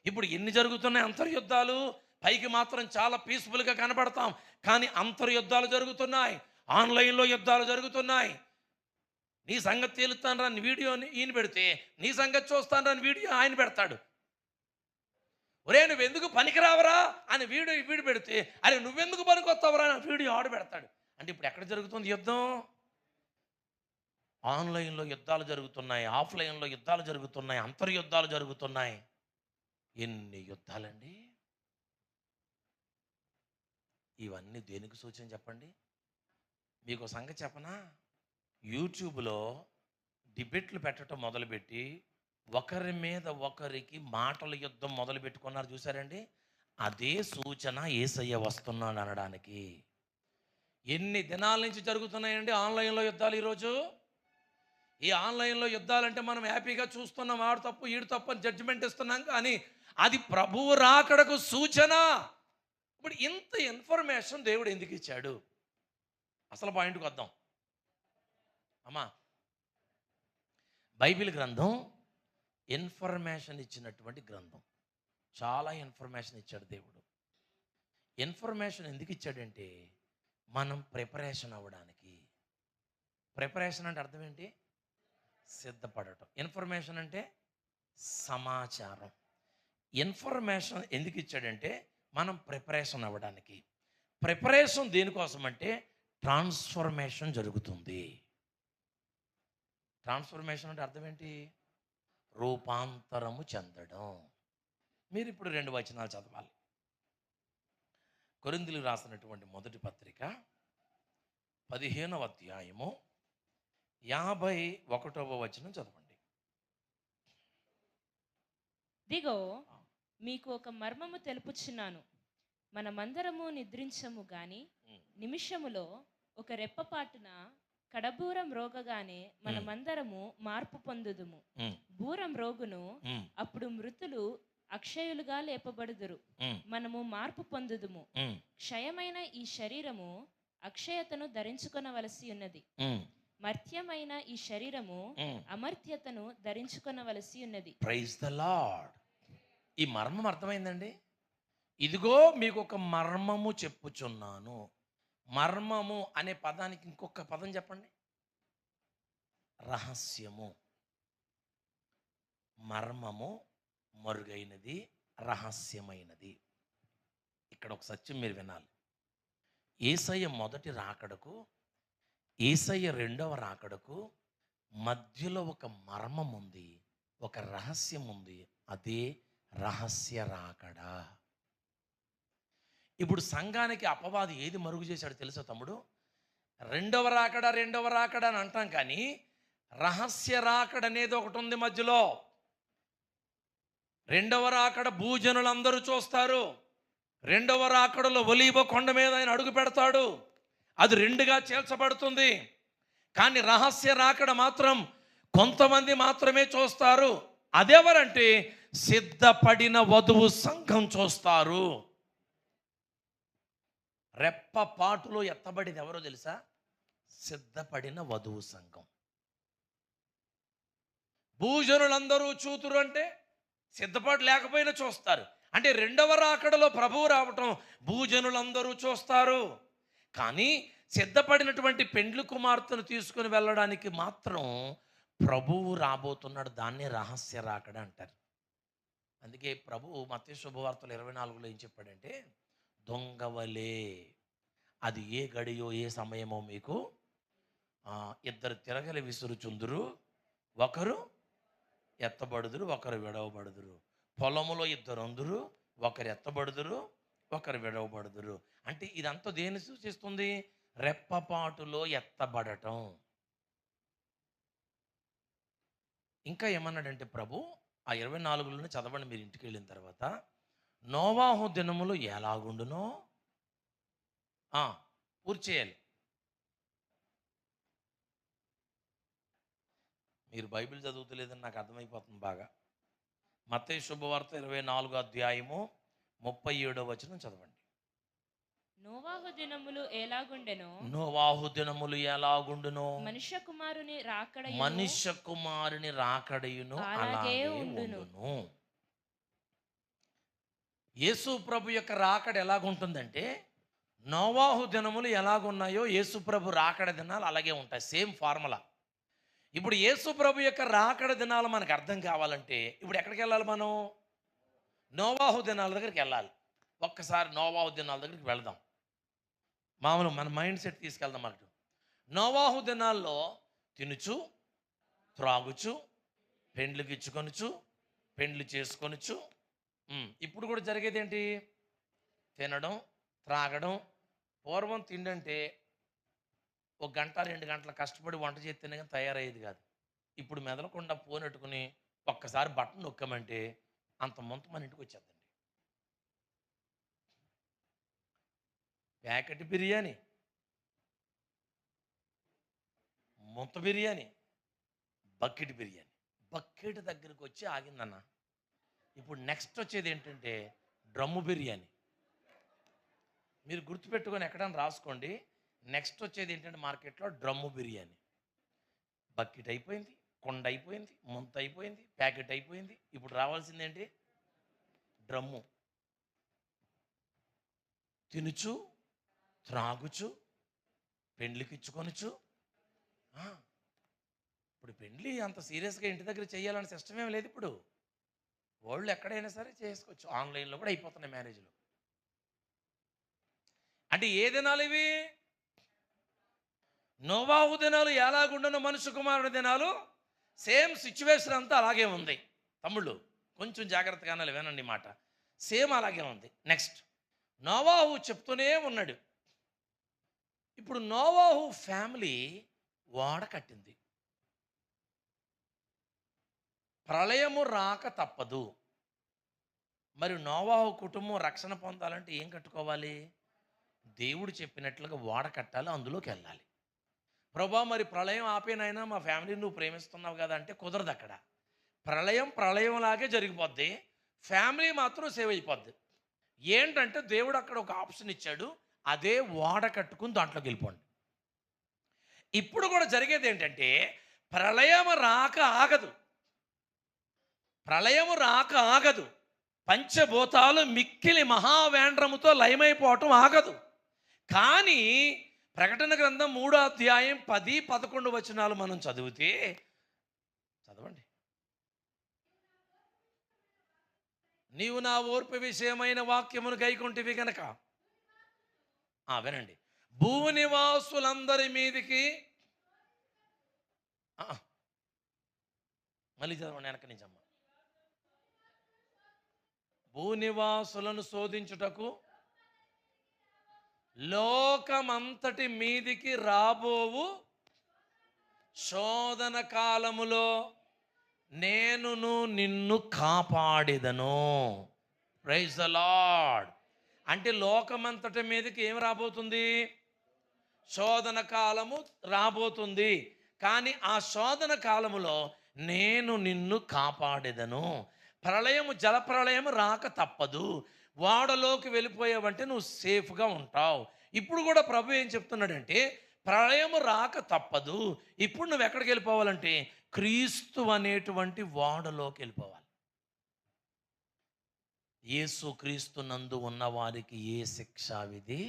ఇప్పుడు ఎన్ని జరుగుతున్నాయి అంతర్యుద్ధాలు? పైకి మాత్రం చాలా పీస్ఫుల్గా కనబడతాం, కానీ అంతర్యుద్ధాలు జరుగుతున్నాయి. ఆన్లైన్లో యుద్ధాలు జరుగుతున్నాయి. నీ సంగతి తేలుతాను రాని వీడియోని ఈయన పెడితే, నీ సంగతి చూస్తాను రాని వీడియో ఆయన పెడతాడు. ఒరే నువ్వెందుకు పనికిరావరా అని వీడియో పెడితే, అరే నువ్వెందుకు పనికొస్తావరా అని వీడియో ఆడు పెడతాడు. అంటే ఇప్పుడు ఎక్కడ జరుగుతుంది యుద్ధం? ఆన్లైన్లో యుద్ధాలు జరుగుతున్నాయి, ఆఫ్లైన్లో యుద్ధాలు జరుగుతున్నాయి, అంతర్యుద్ధాలు జరుగుతున్నాయి. ఎన్ని యుద్ధాలండి! ఇవన్నీ దేనికి సూచన చెప్పండి? మీకు సంగతి చెప్పనా? యూట్యూబ్లో డిబేట్లు పెట్టడం మొదలుపెట్టి ఒకరి మీద ఒకరికి మాటల యుద్ధం మొదలు పెట్టుకున్నారు, చూసారండి? అదే సూచన యేసయ్య వస్తున్నాడు అనడానికి. ఎన్ని దినాల నుంచి జరుగుతున్నాయండి ఆన్లైన్లో యుద్ధాలు ఈరోజు? ఈ ఆన్లైన్లో యుద్ధాలంటే మనం హ్యాపీగా చూస్తున్నాం, ఆడు తప్పు ఈడు తప్పు అని జడ్జిమెంట్ ఇస్తున్నాం, కానీ అది ప్రభువు రాకడకు సూచన. ఇప్పుడు ఇంత ఇన్ఫర్మేషన్ దేవుడు ఎందుకు ఇచ్చాడు? అసలు పాయింట్కి వద్దాం అమ్మా. బైబిల్ గ్రంథం ఇన్ఫర్మేషన్ ఇచ్చినటువంటి గ్రంథం. చాలా ఇన్ఫర్మేషన్ ఇచ్చాడు దేవుడు. ఇన్ఫర్మేషన్ ఎందుకు ఇచ్చాడంటే మనం ప్రిపరేషన్ అవ్వడానికి. ప్రిపరేషన్ అంటే అర్థం ఏంటి? సిద్ధపడటం. ఇన్ఫర్మేషన్ అంటే సమాచారం. ఇన్ఫర్మేషన్ ఎందుకు ఇచ్చాడంటే మనం ప్రిపరేషన్ అవ్వడానికి. ప్రిపరేషన్ దేనికోసం అంటే ట్రాన్స్ఫర్మేషన్ జరుగుతుంది. ట్రాన్స్ఫర్మేషన్ అంటే అర్థం ఏంటి? రూపాంతరము చెందడం. మీరు ఇప్పుడు 2 వచనాలు చదవాలి. కొరింథీయులకు రాసినటువంటి మొదటి పత్రిక 15వ అధ్యాయము 51వ వచనం చదవండి. దిగో, మీకు ఒక మర్మము తెలుపుచున్నాను. మనమందరము నిద్రించము గాని నిమిషములో ఒక రెప్పపాటున కడబూరం రోగగానే మనమందరము మార్పు పొందుదుము. బూరం రోగును, అప్పుడు మృతులు అక్షయులుగా లేపబడుదురు. మనము మార్పు పొందుదుము. క్షయమైన ఈ శరీరము అక్షయతను ధరించుకొనవలసి ఉన్నది, మర్త్యమైన ఈ శరీరము అమర్త్యతను ధరించుకొనవలసి ఉన్నది. Praise the lord. ఈ మర్మం అర్థమైందండి? ఇదిగో మీకు ఒక మర్మము చెప్పుచున్నాను. మర్మము అనే పదానికి ఇంకొక పదం చెప్పండి. రహస్యము. మర్మము మరుగైనది, రహస్యమైనది. ఇక్కడ ఒక సత్యం మీరు వినాలి. యేసయ్య మొదటి రాకడకు, యేసయ్య రెండవ రాకడకు మధ్యలో ఒక మర్మం ఉంది, ఒక రహస్యం ఉంది. అదే రహస్య రాకడ. ఇప్పుడు సంఘానికి అపవాది ఏది మరుగు చేశాడు తెలుసా తమ్ముడు? రెండవ రాకడ అని అంటాం, కానీ రహస్య రాకడ అనేది ఒకటి ఉంది మధ్యలో. రెండవ రాకడ భూజనులందరూ చూస్తారు. రెండవ రాకడలో ఒలీవ కొండ మీద ఆయన అడుగు పెడతాడు. అది 2గా చేల్చబడుతుంది. కానీ రహస్య రాకడ మాత్రం కొంతమంది మాత్రమే చూస్తారు. అదెవరంటే సిద్ధపడిన వధువు సంఘం చూస్తారు. రెప్పపాటులో ఎత్తబడిది ఎవరో తెలుసా? సిద్ధపడిన వధువు సంఘం. భూజనులందరూ చూతురు అంటే సిద్ధపాటు లేకపోయినా చూస్తారు. అంటే రెండవ రాకడలో ప్రభువు రావటం భూజనులందరూ చూస్తారు. కానీ సిద్ధపడినటువంటి పెండ్లి కుమార్తెను తీసుకుని వెళ్ళడానికి మాత్రం ప్రభువు రాబోతున్నాడు. దాన్నే రహస్య రాకడ అంటారు. అందుకే ప్రభువు మత్తయి శుభవార్తలు 24లో ఏం చెప్పాడంటే, దొంగవలే అది ఏ గడియో ఏ సమయమో మీకు ఇద్దరు తిరగలి విసురుచుందురు, ఒకరు ఎత్తబడుదురు, ఒకరు విడవబడుదురు. పొలములో ఇద్దరు అందురు, ఒకరు ఎత్తబడుదురు, ఒకరు విడవబడుదురు. అంటే ఇదంతా దేన్ని సూచిస్తుంది? రెప్పపాటులో ఎత్తబడటం. ఇంకా ఏమన్నాడంటే ప్రభు, ఆ 24లోనే చదవండి మీరు ఇంటికి వెళ్ళిన తర్వాత. నోవాహు దినములు ఎలాగుండునో పూర్తి చేయాలి. మీరు బైబిల్ చదువుతలేదని నాకు అర్థమైపోతుంది బాగా. మత్తయి శుభవార్త 24వ అధ్యాయము 37వ వచనం చదవండి. నోవాహు దినములు ఎలాగుండెనో, నోవాహు దినములు ఎలాగుండునో, మనుష్య కుమారుని రాకడయును అలాగే ఉండును. యేసు ప్రభు యొక్క రాకడ ఎలాగుంటుందంటే, నోవాహు దినములు ఎలాగున్నాయో యేసు ప్రభు రాకడ దినాలు అలాగే ఉంటాయి. Same formula. ఇప్పుడు యేసు ప్రభు యొక్క రాకడ దినాలు మనకు అర్థం కావాలంటే ఇప్పుడు ఎక్కడికి వెళ్ళాలి? మనం నోవాహు దినాల దగ్గరికి వెళ్ళాలి. ఒక్కసారి నోవాహు దినాల దగ్గరికి వెళదాం. మామూలు మన మైండ్ సెట్ తీసుకెళ్దాం. అటు నోవాహు దినాల్లో తినుచు, త్రాగుచు, పెండ్లికి ఇచ్చుకొనుచు, పెండ్లి చేసుకొనుచు. ఇప్పుడు కూడా జరిగేది ఏంటి? తినడం, త్రాగడం. పూర్వం తిండంటే 1 గంట 2 గంటల కష్టపడి వంట చేస్తేనే కానీ తయారయ్యేది కాదు. ఇప్పుడు మెదలకుండా పోనెట్టుకుని ఒక్కసారి బట్టన్ నొక్కామంటే అంత ముంత మన ఇంటికి వచ్చేద్దండి. ప్యాకెట్ బిర్యానీ, ముంత బిర్యానీ, బకెట్ బిర్యానీ. బకెట్ దగ్గరికి వచ్చి ఆగిందన్న. ఇప్పుడు నెక్స్ట్ వచ్చేది ఏంటంటే డ్రమ్ము బిర్యానీ. మీరు గుర్తుపెట్టుకొని ఎక్కడైనా రాసుకోండి. నెక్స్ట్ వచ్చేది ఏంటంటే మార్కెట్లో డ్రమ్ము బిర్యానీ. బకెట్ అయిపోయింది, కొండ అయిపోయింది, ముంత అయిపోయింది, ప్యాకెట్ అయిపోయింది. ఇప్పుడు రావాల్సింది ఏంటి? డ్రమ్ము. తినుచు, త్రాగుచు, పెండ్లికి ఇచ్చుకొనుచు. ఇప్పుడు పెండ్లి అంత సీరియస్గా ఇంటి దగ్గర చేయాలని సిస్టమ్ ఏం లేదు. ఇప్పుడు వరల్డ్ ఎక్కడైనా సరే చేసుకోవచ్చు. ఆన్లైన్లో కూడా అయిపోతున్నాయి మ్యారేజ్లు. అంటే ఏ దినాలు ఇవి? నోవాహు దినాలు ఎలాగుండనో మనుష్య కుమారుడి దినాలు సేమ్ సిచ్యువేషన్ అంతా అలాగే ఉంది. తమ్ముళ్ళు కొంచెం జాగ్రత్తగానే వినండి మాట. సేమ్ అలాగే ఉంది. నెక్స్ట్ నోవాహు చెప్తూనే ఉన్నాడు. ఇప్పుడు నోవాహు ఫ్యామిలీ ఓడ కట్టింది. ప్రళయము రాక తప్పదు. మరి నోవాహు కుటుంబం రక్షణ పొందాలంటే ఏం కట్టుకోవాలి? దేవుడు చెప్పినట్లుగా ఓడ కట్టాలి, అందులోకి వెళ్ళాలి. ప్రభా మరి ప్రళయం ఆపేనైనా మా ఫ్యామిలీని నువ్వు ప్రేమిస్తున్నావు కదా అంటే కుదరదు. అక్కడ ప్రళయంలాగే జరిగిపోద్ది, ఫ్యామిలీ మాత్రం సేవ్ అయిపోద్ది. ఏంటంటే దేవుడు అక్కడ ఒక ఆప్షన్ ఇచ్చాడు, అదే ఓడ కట్టుకుని దాంట్లోకి వెళ్ళిపోండి. ఇప్పుడు కూడా జరిగేది ఏంటంటే ప్రళయం రాక ఆగదు. ప్రళయము రాక ఆగదు. పంచభూతాలు మిక్కిలి మహావేంద్రముతో లయమైపోవటం ఆగదు. కానీ ప్రకటన గ్రంథం 3వ అధ్యాయం 10, 11 వచనాలు మనం చదివితే, చదవండి. నీవు నా ఓర్పు విషయమైన వాక్యమును గైకొంటివి గనక, వినండి, భూనివాసులందరి మీదికి, మళ్ళీ చదవండి వెనక నుంచి అమ్మ. భూనివాసులను శోధించుటకు లోకమంతటి మీదికి రాబోవు శోధన కాలములో నేనును నిన్ను కాపాడెదను. Praise the lord. అంటే లోకమంతటి మీదకి ఏం రాబోతుంది? శోధన కాలము రాబోతుంది. కానీ ఆ శోధన కాలములో నేను నిన్ను కాపాడెదను. ప్రళయము, జలప్రళయము రాక తప్పదు. ఓడలోకి వెళ్ళిపోయావంటే నువ్వు సేఫ్గా ఉంటావు. ఇప్పుడు కూడా ప్రభు ఏం చెప్తున్నాడంటే ప్రళయము రాక తప్పదు. ఇప్పుడు నువ్వు ఎక్కడికి వెళ్ళిపోవాలంటే క్రీస్తు అనేటువంటి ఓడలోకి వెళ్ళిపోవాలి. యేసు క్రీస్తు నందు ఉన్న వారికి ఏ శిక్షా విధి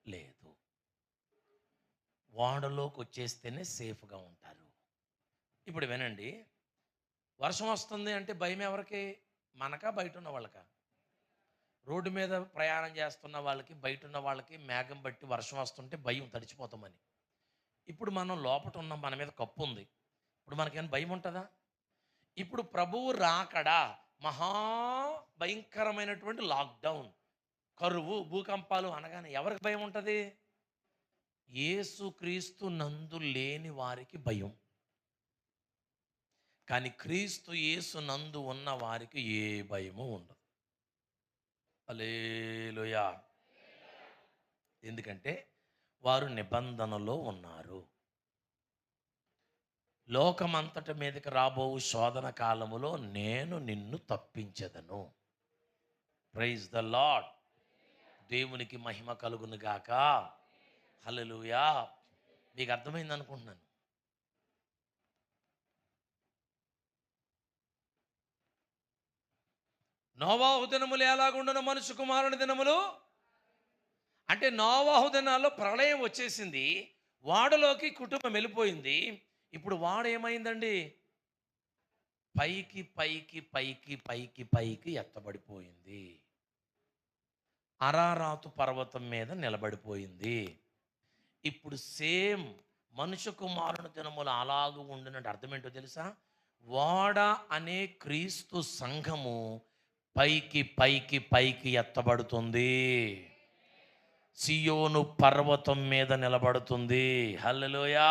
లేదు. ఓడలోకి వచ్చేస్తేనే సేఫ్గా ఉంటారు. ఇప్పుడు వినండి, వర్షం వస్తుంది అంటే భయం ఎవరికి? మనకా బయట ఉన్న వాళ్ళకా? రోడ్డు మీద ప్రయాణం చేస్తున్న వాళ్ళకి, బయట ఉన్న వాళ్ళకి మేఘం బట్టి వర్షం వస్తుంటే భయం, తడిచిపోతామని. ఇప్పుడు మనం లోపట ఉన్నాం, మన మీద కప్పు ఉంది, ఇప్పుడు మనకేమైనా భయం ఉంటుందా? ఇప్పుడు ప్రభువు రాకడా, మహా భయంకరమైనటువంటి లాక్డౌన్, కరువు, భూకంపాలు అనగానే ఎవరికి భయం ఉంటుంది? యేసుక్రీస్తు నందు లేని వారికి భయం. కానీ క్రీస్తు యేసు నందు ఉన్న వారికి ఏ భయము ఉండదు. హల్లెలూయా. ఎందుకంటే వారు నిబంధనలో ఉన్నారు. లోకమంతటి మీదకి రాబో శోధన కాలములో నేను నిన్ను తప్పించెదను. Praise the lord. దేవునికి మహిమ కలుగును గాక. హల్లెలూయా. మీకు అర్థమైంది అనుకుంటున్నాను. నోవాహు దినములు ఎలాగుండునో మనుష్య కుమారుని దినములు అంటే నోవాహు దినాల్లో ప్రళయం వచ్చేసింది, వాడలోకి కుటుంబం వెళ్ళిపోయింది. ఇప్పుడు వాడ ఏమైందండి? పైకి పైకి పైకి పైకి పైకి ఎత్తబడిపోయింది. అరారాతు పర్వతం మీద నిలబడిపోయింది. ఇప్పుడు సేమ్ మనుష్య కుమారుని దినములు అలాగూ ఉండినట్టు అర్థం ఏంటో తెలుసా? వాడ అనే క్రీస్తు సంఘము పైకి పైకి పైకి ఎత్తబడుతుంది. సియోను పర్వతం మీద నిలబడుతుంది. హల్లెలూయా.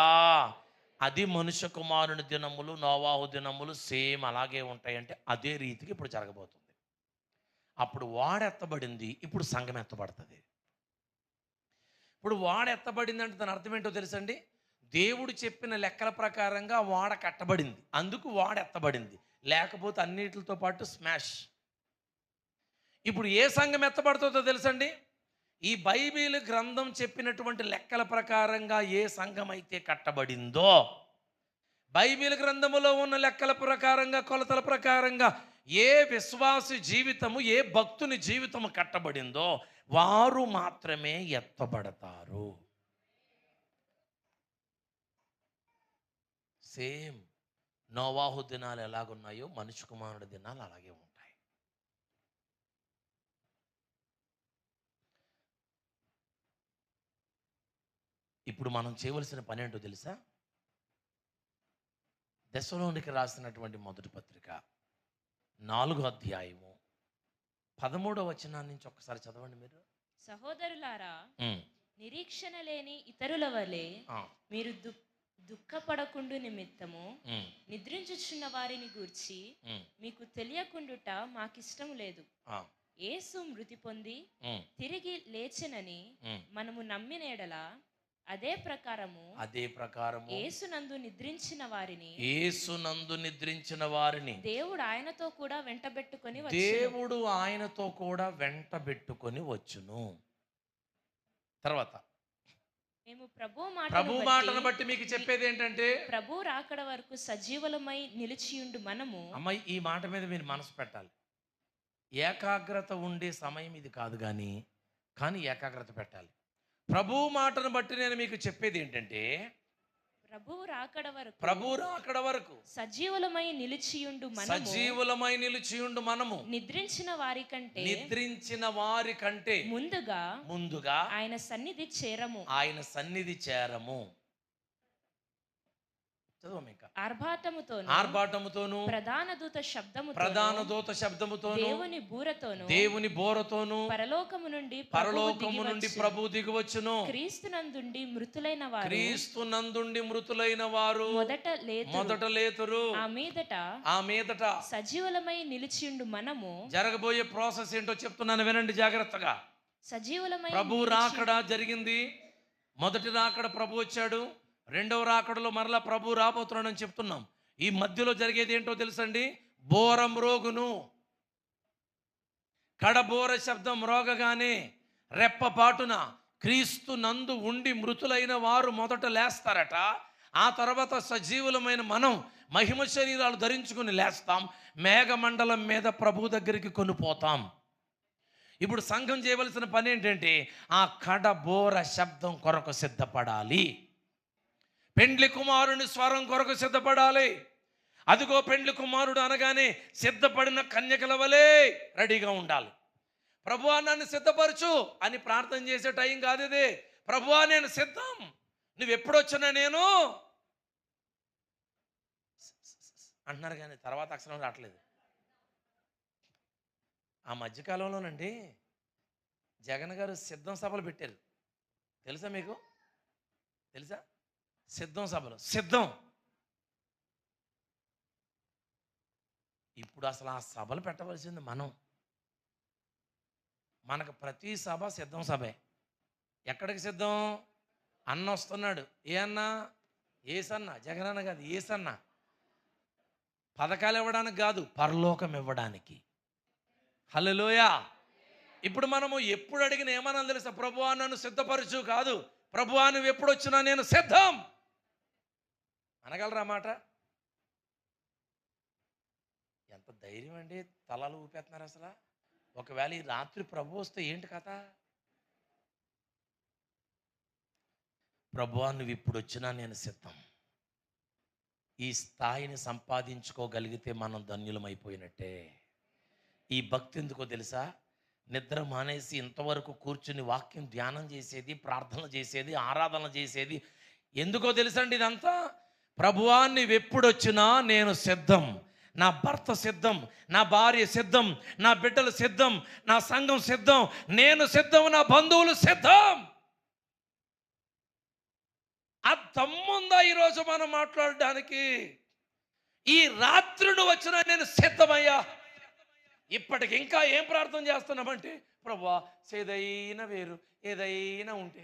అది మనుష్య కుమారుని దినములు, నోవాహు దినములు సేమ్ అలాగే ఉంటాయంటే అదే రీతికి ఇప్పుడు జరగబోతుంది. అప్పుడు వాడ ఎత్తబడింది, ఇప్పుడు సంఘం ఎత్తబడుతుంది. ఇప్పుడు వాడ ఎత్తబడింది అంటే దాని అర్థం ఏంటో తెలుసండి? దేవుడు చెప్పిన లెక్కల ప్రకారంగా వాడ కట్టబడింది, అందుకు వాడ ఎత్తబడింది. లేకపోతే అన్నిటితో పాటు స్మాష్. ఇప్పుడు ఏ సంఘం ఎత్తబడుతుందో తెలుసండి? ఈ బైబిల్ గ్రంథం చెప్పినటువంటి లెక్కల ప్రకారంగా ఏ సంఘం అయితే కట్టబడిందో, బైబిల్ గ్రంథములో ఉన్న లెక్కల ప్రకారంగా, కొలతల ప్రకారంగా ఏ విశ్వాసి జీవితము, ఏ భక్తుని జీవితము కట్టబడిందో వారు మాత్రమే ఎత్తబడతారు. సేమ్ నోవాహు దినాలు ఎలాగున్నాయో మనుష్య కుమారుడి దినాలు అలాగే ఉంటాయి. ఇప్పుడు మనం చేయవలసిన పని ఏంటో తెలుసా? దెస్సలోనికి రాసినటువంటి మొదటి పత్రిక 4వ అధ్యాయము 13వ వచనం నుంచి ఒక్కసారి చదవండి మీరు. సహోదరులారా, నిరీక్షణ లేని ఇతరుల వలె మీరు దుఃఖపడకుండు నిమిత్తము నిద్రించుచున్న వారిని గూర్చి మీకు తెలియకుండుట మాకిష్టం లేదు. యేసు మృతి పొంది తిరిగి లేచెనని మనము నమ్మిన ఎడల అదే ప్రకారము యేసునందు నిద్రించిన వారిని దేవుడు ఆయనతో కూడా వెంటబెట్టుకొని వచ్చును. తర్వాత మేము ప్రభు మాటను బట్టి మీకు చెప్పేది ఏంటంటే, ప్రభు రాకడ వరకు సజీవులమై నిలిచియుండు మనము. అమ్మాయి, ఈ మాట మీద మీరు మనసు పెట్టాలి. ఏకాగ్రత ఉండే సమయం ఇది కాదు, కానీ ఏకాగ్రత పెట్టాలి. ప్రభు మాటను బట్టి నేను మీకు చెప్పేది ఏంటంటే, ప్రభు రాకడ వరకు సజీవులమై నిలిచియుండు మనము నిద్రించిన వారి కంటే ముందుగా ఆయన సన్నిధి చేరము. ఆర్భాటముతోను ప్రధాన దూత శబ్దముతోను దేవుని బూరతోను పరలోకము నుండి ప్రభు దిగువచ్చును. క్రీస్తునందుండి మృతులైన వారు మొదట లేతురు. ఆ మీదట సజీవులమై నిలిచియుండు మనము. జరగబోయే ప్రాసెస్ ఏంటో చెప్తున్నాను, వినండి జాగ్రత్తగా. సజీవులమై ప్రభు రాకడ జరిగింది. మొదటి రాకడ ప్రభు వచ్చాడు, రెండవ రాకడలో మరలా ప్రభు రాబోతున్నాడని చెప్తున్నాం. ఈ మధ్యలో జరిగేది ఏంటో తెలుసండి? బోరం రోగును. కడబోర శబ్దం రోగగానే రెప్పపాటున క్రీస్తు నందు ఉండి మృతులైన వారు మొదట లేస్తారట. ఆ తర్వాత సజీవులమైన మనం మహిమ శరీరాలు ధరించుకుని లేస్తాం. మేఘమండలం మీద ప్రభు దగ్గరికి కొనిపోతాం. ఇప్పుడు సంఘం చేయవలసిన పని ఏంటంటే, ఆ కడబోర శబ్దం కొరకు సిద్ధపడాలి. పెండ్లి కుమారుని స్వరం కొరకు సిద్ధపడాలి. అదిగో పెండ్లి కుమారుడు అనగానే సిద్ధపడిన కన్యకల వలె రెడీగా ఉండాలి. ప్రభువా నన్ను సిద్ధపరచు అని ప్రార్థన చేసే టైం కాదు ఇది. ప్రభువా నేను సిద్ధం, నువ్వు ఎప్పుడొచ్చినా నేను అంటున్నారు కానీ తర్వాత అక్షరం రావట్లేదు. ఆ మధ్యకాలంలోనండి జగన్ గారు సిద్ధం సభలు పెట్టారు. తెలుసా మీకు? తెలుసా? సిద్ధం సభలు, సిద్ధం. ఇప్పుడు అసలు ఆ సభలు పెట్టవలసింది మనం. మనకు ప్రతి సభ సిద్ధం సభే. ఎక్కడికి సిద్ధం? అన్న వస్తున్నాడు. ఏ అన్న? ఏసన్న. జగనన్న కాదు, ఏసన్న. పథకాలు ఇవ్వడానికి కాదు, పరలోకం ఇవ్వడానికి. హల్లెలూయా. ఇప్పుడు మనము ఎప్పుడు అడిగిన ఏమన్నా తెలుసా? ప్రభువా నన్ను సిద్ధపరచు కాదు, ప్రభువా నువ్వు ఎప్పుడు వచ్చినా నేను సిద్ధం అనగలరా మాట? ఎంత ధైర్యం అండి. తలలు ఊపేస్తున్నారు అసలు. ఒకవేళ ఈ రాత్రి ప్రభు వస్తే ఏంటి కథ? ప్రభువా నువ్వు ఇప్పుడు వచ్చినా నేను సిద్ధం. ఈ స్థాయిని సంపాదించుకోగలిగితే మనం ధన్యులమైపోయినట్టే. ఈ భక్తి ఎందుకో తెలుసా? నిద్ర మానేసి ఇంతవరకు కూర్చుని వాక్యం ధ్యానం చేసేది, ప్రార్థనలు చేసేది, ఆరాధనలు చేసేది ఎందుకో తెలుసండి ఇదంతా? ప్రభువా నువ్వు ఎప్పుడు వచ్చినా నేను సిద్ధం. నా భర్త సిద్ధం, నా భార్య సిద్ధం, నా బిడ్డలు సిద్ధం, నా సంఘం సిద్ధం, నేను సిద్ధం, నా బంధువులు సిద్ధం. ఆ దమ్ముందా ఈరోజు మనం మాట్లాడడానికి? ఈ రాత్రి నువ్వు వచ్చినా నేను సిద్ధమయ్యా. ఇప్పటికి ఇంకా ఏం ప్రార్థన చేస్తున్నామంటే, ప్రభువా ఏదైనా వేరు ఏదైనా ఉంటే.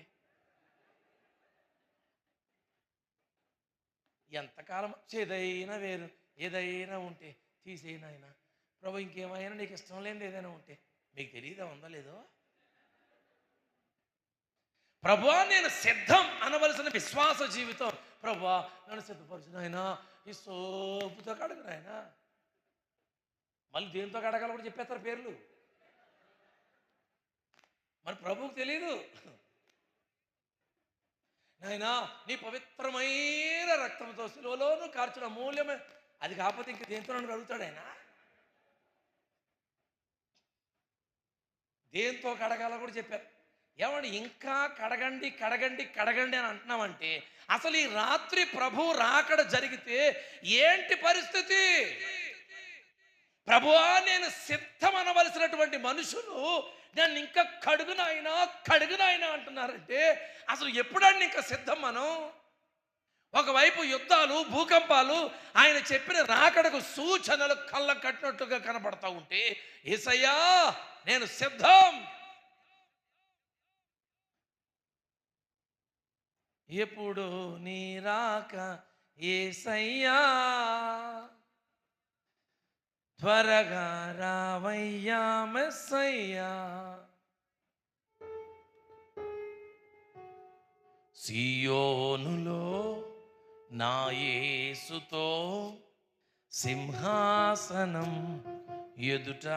ఎంతకాలం ఏదైనా వేరు ఏదైనా ఉంటే తీసేయనైనా ప్రభు, ఇంకేమైనా నీకు ఇష్టం లేనిది ఏదైనా ఉంటే. మీకు తెలియదా ఉందో లేదో? ప్రభువా నేను సిద్ధం అనవలసిన విశ్వాస జీవితం. ప్రభువా నన్ను సిద్ధపరచు నాయనా, ఈ సోపుతో కడగ నాయనా. మళ్ళీ దేంతో కడగాలో కూడా చెప్పేస్తారు పేర్లు. మరి ప్రభువుకు తెలియదు. నాయనా నీ పవిత్రమైన రక్తంతో శిలువలోనూ కార్చిన అమూల్యమైన, అది కాకపోతే ఇంక దేంతో నన్ను కడుగుతాడు ఆయన? దేంతో కడగాలో కూడా చెప్పారు. ఏమండి ఇంకా కడగండి కడగండి కడగండి అని అంటున్నామంటే అసలు ఈ రాత్రి ప్రభు రాకడ జరిగితే ఏంటి పరిస్థితి? ప్రభువా నేను సిద్ధం అనవలసినటువంటి మనుషులు నన్ను ఇంకా కడుగునాయనా అంటున్నారంటే అసలు ఎప్పుడండి ఇంకా సిద్ధం మనం? ఒకవైపు యుద్ధాలు, భూకంపాలు, ఆయన చెప్పిన రాకడకు సూచనలు కళ్ళ కట్టినట్టుగా కనబడతా ఉంటే యేసయ్యా నేను సిద్ధం. ఎప్పుడు నీ రాక యేసయ్యా, త్వరగా రావయ్యా మెస్సయ్యా. సియోనులో నా యేసుతో సింహాసనం ఎదుట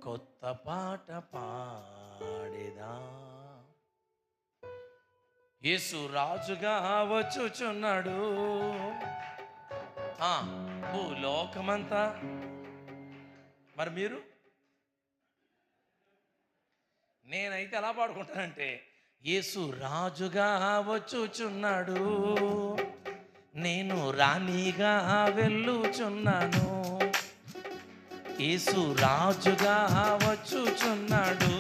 కొత్త పాట పాడేదా. యేసు రాజుగా వచ్చుచున్నాడు భూలోకమంతా. మరి మీరు? నేనైతే ఎలా పాడుకుంటానంటే, యేసు రాజుగా వచ్చుచున్నాడు, నేను రాణిగా వెళ్ళుచున్నాను. యేసు రాజుగా వచ్చుచున్నాడు,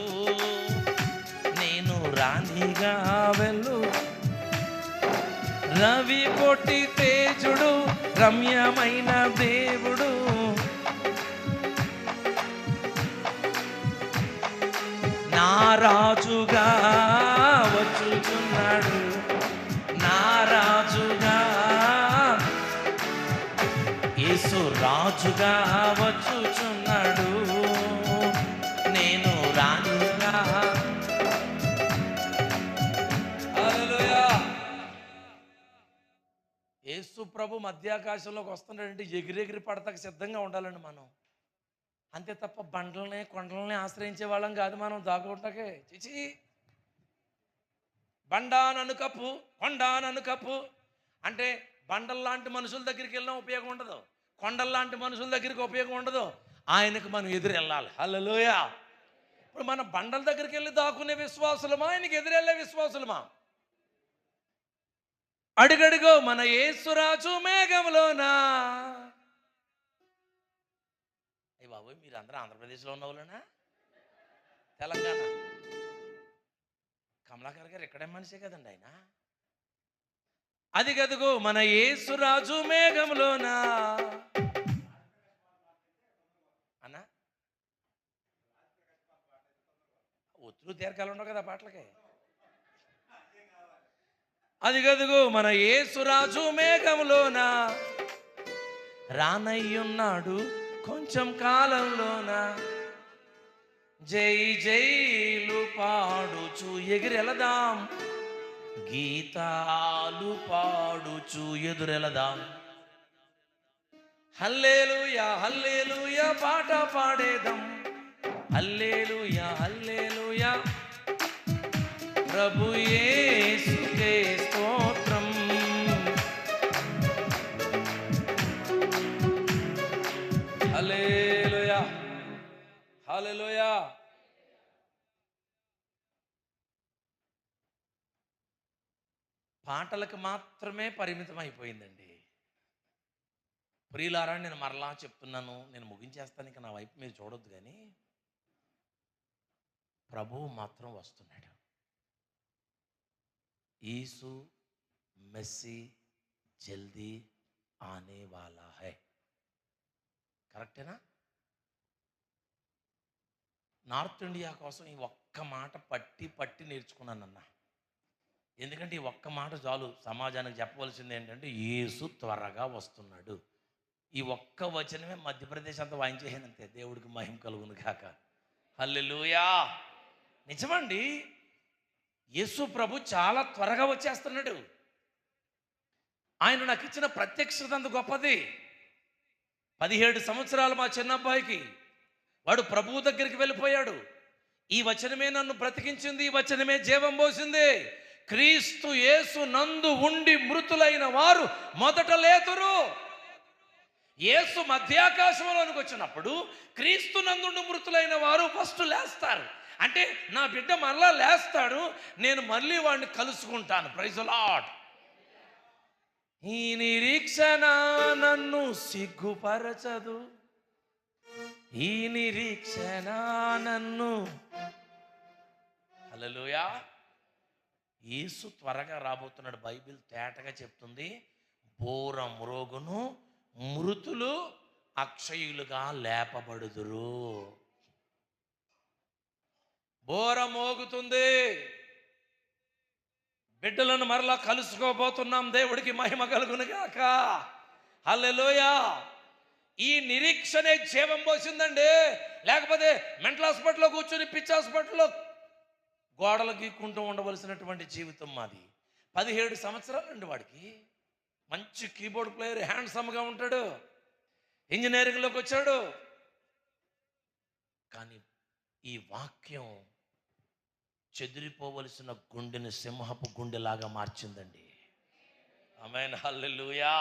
నేను రాణిగా రవి కోటి తేజుడు, రమ్యమైన దేవుడు, నా రాజుగా వచ్చుచున్నాడు, నా రాజుగా. యేసు రాజుగా వచ్చుచున్నాడు, నేను రాణిగా. హల్లెలూయా. యేసు ప్రభు మధ్యాకాశంలోకి వస్తున్నాడంటే ఎగిరెగిరి పడతాకి సిద్ధంగా ఉండాలండి మనం. అంతే తప్ప బండల్ని కొండల్ని ఆశ్రయించే వాళ్ళం కాదు మనం దాక్కుంటాకే. చిచి బండా నన్ను కప్పు, కొండా నన్ను కప్పు అంటే బండల్లాంటి మనుషుల దగ్గరికి వెళ్ళినా ఉపయోగం ఉండదు, కొండల్లాంటి మనుషుల దగ్గరికి ఉపయోగం ఉండదు. ఆయనకు మనం ఎదురు వెళ్ళాలి. హల్లెలూయా. ఇప్పుడు మన బండల దగ్గరికి వెళ్ళి దాక్కునే విశ్వాసులమా, ఆయనకి ఎదురెళ్ళే విశ్వాసులమా? అడుగడుగో మన యేసురాజు మేఘంలోనా. అయ్య బాబోయ్, మీరు అందరూ ఆంధ్రప్రదేశ్లో ఉన్న వాళ్ళనా? తెలంగాణ? కమలాకర్ గారు ఇక్కడే మనిషే కదండి ఆయన. అది గదుగో మన యేసురాజు మేఘంలోనా అన్నా. ఒత్తులు తీరకాలు ఉండవు కదా పాటలకి. అది గదుగో మన యేసురాజు మేఘంలోన రానయ్యున్నాడు కొంచెం కాలంలోన, జై జైలు పాడుచు ఎగిరెళదాం, గీతాలు పాడుచు ఎదురెళదాం. హల్లెలూయా హల్లెలూయా పాట పాడేదం, హల్లెలూయా హల్లెలూయా ప్రభు యేసుకే స్తోత్రం. హల్లెలూయా హల్లెలూయా. పాటలకు మాత్రమే పరిమితం అయిపోయిందండి. ప్రియులారా, నేను మరలా చెప్తున్నాను, నేను ముగించేస్తాను, ఇక నా వైపు మీరు చూడొద్దు. కానీ ప్రభువు మాత్రం వస్తున్నాడు. యేసు మెస్సీ జల్దీ ఆనే వాలా హై. కరెక్టేనా? నార్త్ ఇండియా కోసం ఈ ఒక్క మాట పట్టి నేర్చుకున్నానన్నా. ఎందుకంటే ఈ ఒక్క మాట చాలు సమాజానికి చెప్పవలసింది ఏంటంటే యేసు త్వరగా వస్తున్నాడు. ఈ ఒక్క వచనమే మధ్యప్రదేశ్ అంతా వాయించేసానంతే. దేవుడికి మహిమ కలుగును కాక. హల్లెలూయా. నిజమండి, యేసు ప్రభు చాలా త్వరగా వచ్చేస్తున్నాడు. ఆయన నాకు ఇచ్చిన ప్రత్యక్షత అంత గొప్పది. 17 సంవత్సరాలు మా చిన్నబ్బాయికి, వాడు ప్రభువు దగ్గరికి వెళ్ళిపోయాడు. ఈ వచనమే నన్ను బ్రతికించింది, ఈ వచనమే జీవం పోసింది. క్రీస్తు యేసు నందు ఉండి మృతులైన వారు మొదట లేతురు. యేసు మధ్యాకాశంలోనికి వచ్చినప్పుడు క్రీస్తు నందుండి మృతులైన వారు ఫస్ట్ లేస్తారు. అంటే నా బిడ్డ మరలా లేస్తాడు, నేను మళ్ళీ వాడిని కలుసుకుంటాను. Praise the lord. ఈ నిరీక్షణ నన్ను సిగ్గుపరచదు, ఈ నిరీక్షణ నన్ను. హల్లెలూయా. యేసు త్వరగా రాబోతున్నాడు. బైబిల్ తేటగా చెప్తుంది, బోర మ్రోగును, మృతులు అక్షయులుగా లేపబడుదురు. బోర మోగుతుంది, బిడ్డలను మరలా కలుసుకోబోతున్నాం. దేవుడికి మహిమ కలుగును గాక. హల్లెలూయా. ఈ నిరీక్షణే జీవం పోసిందండి. లేకపోతే మెంటల్ హాస్పిటల్లో కూర్చొని పిచ్చి హాస్పిటల్లో గోడలు గీక్కుంటూ ఉండవలసినటువంటి జీవితం మాది. 17 సంవత్సరాలండి వాడికి. మంచి కీబోర్డ్ ప్లేయర్, హ్యాండ్సమ్గా ఉంటాడు, ఇంజనీరింగ్లోకి వచ్చాడు. కానీ ఈ వాక్యం చెదిరిపోవలసిన గుండెని సింహపు గుండెలాగా మార్చిందండి. ఆమేన్. హల్లెలూయా.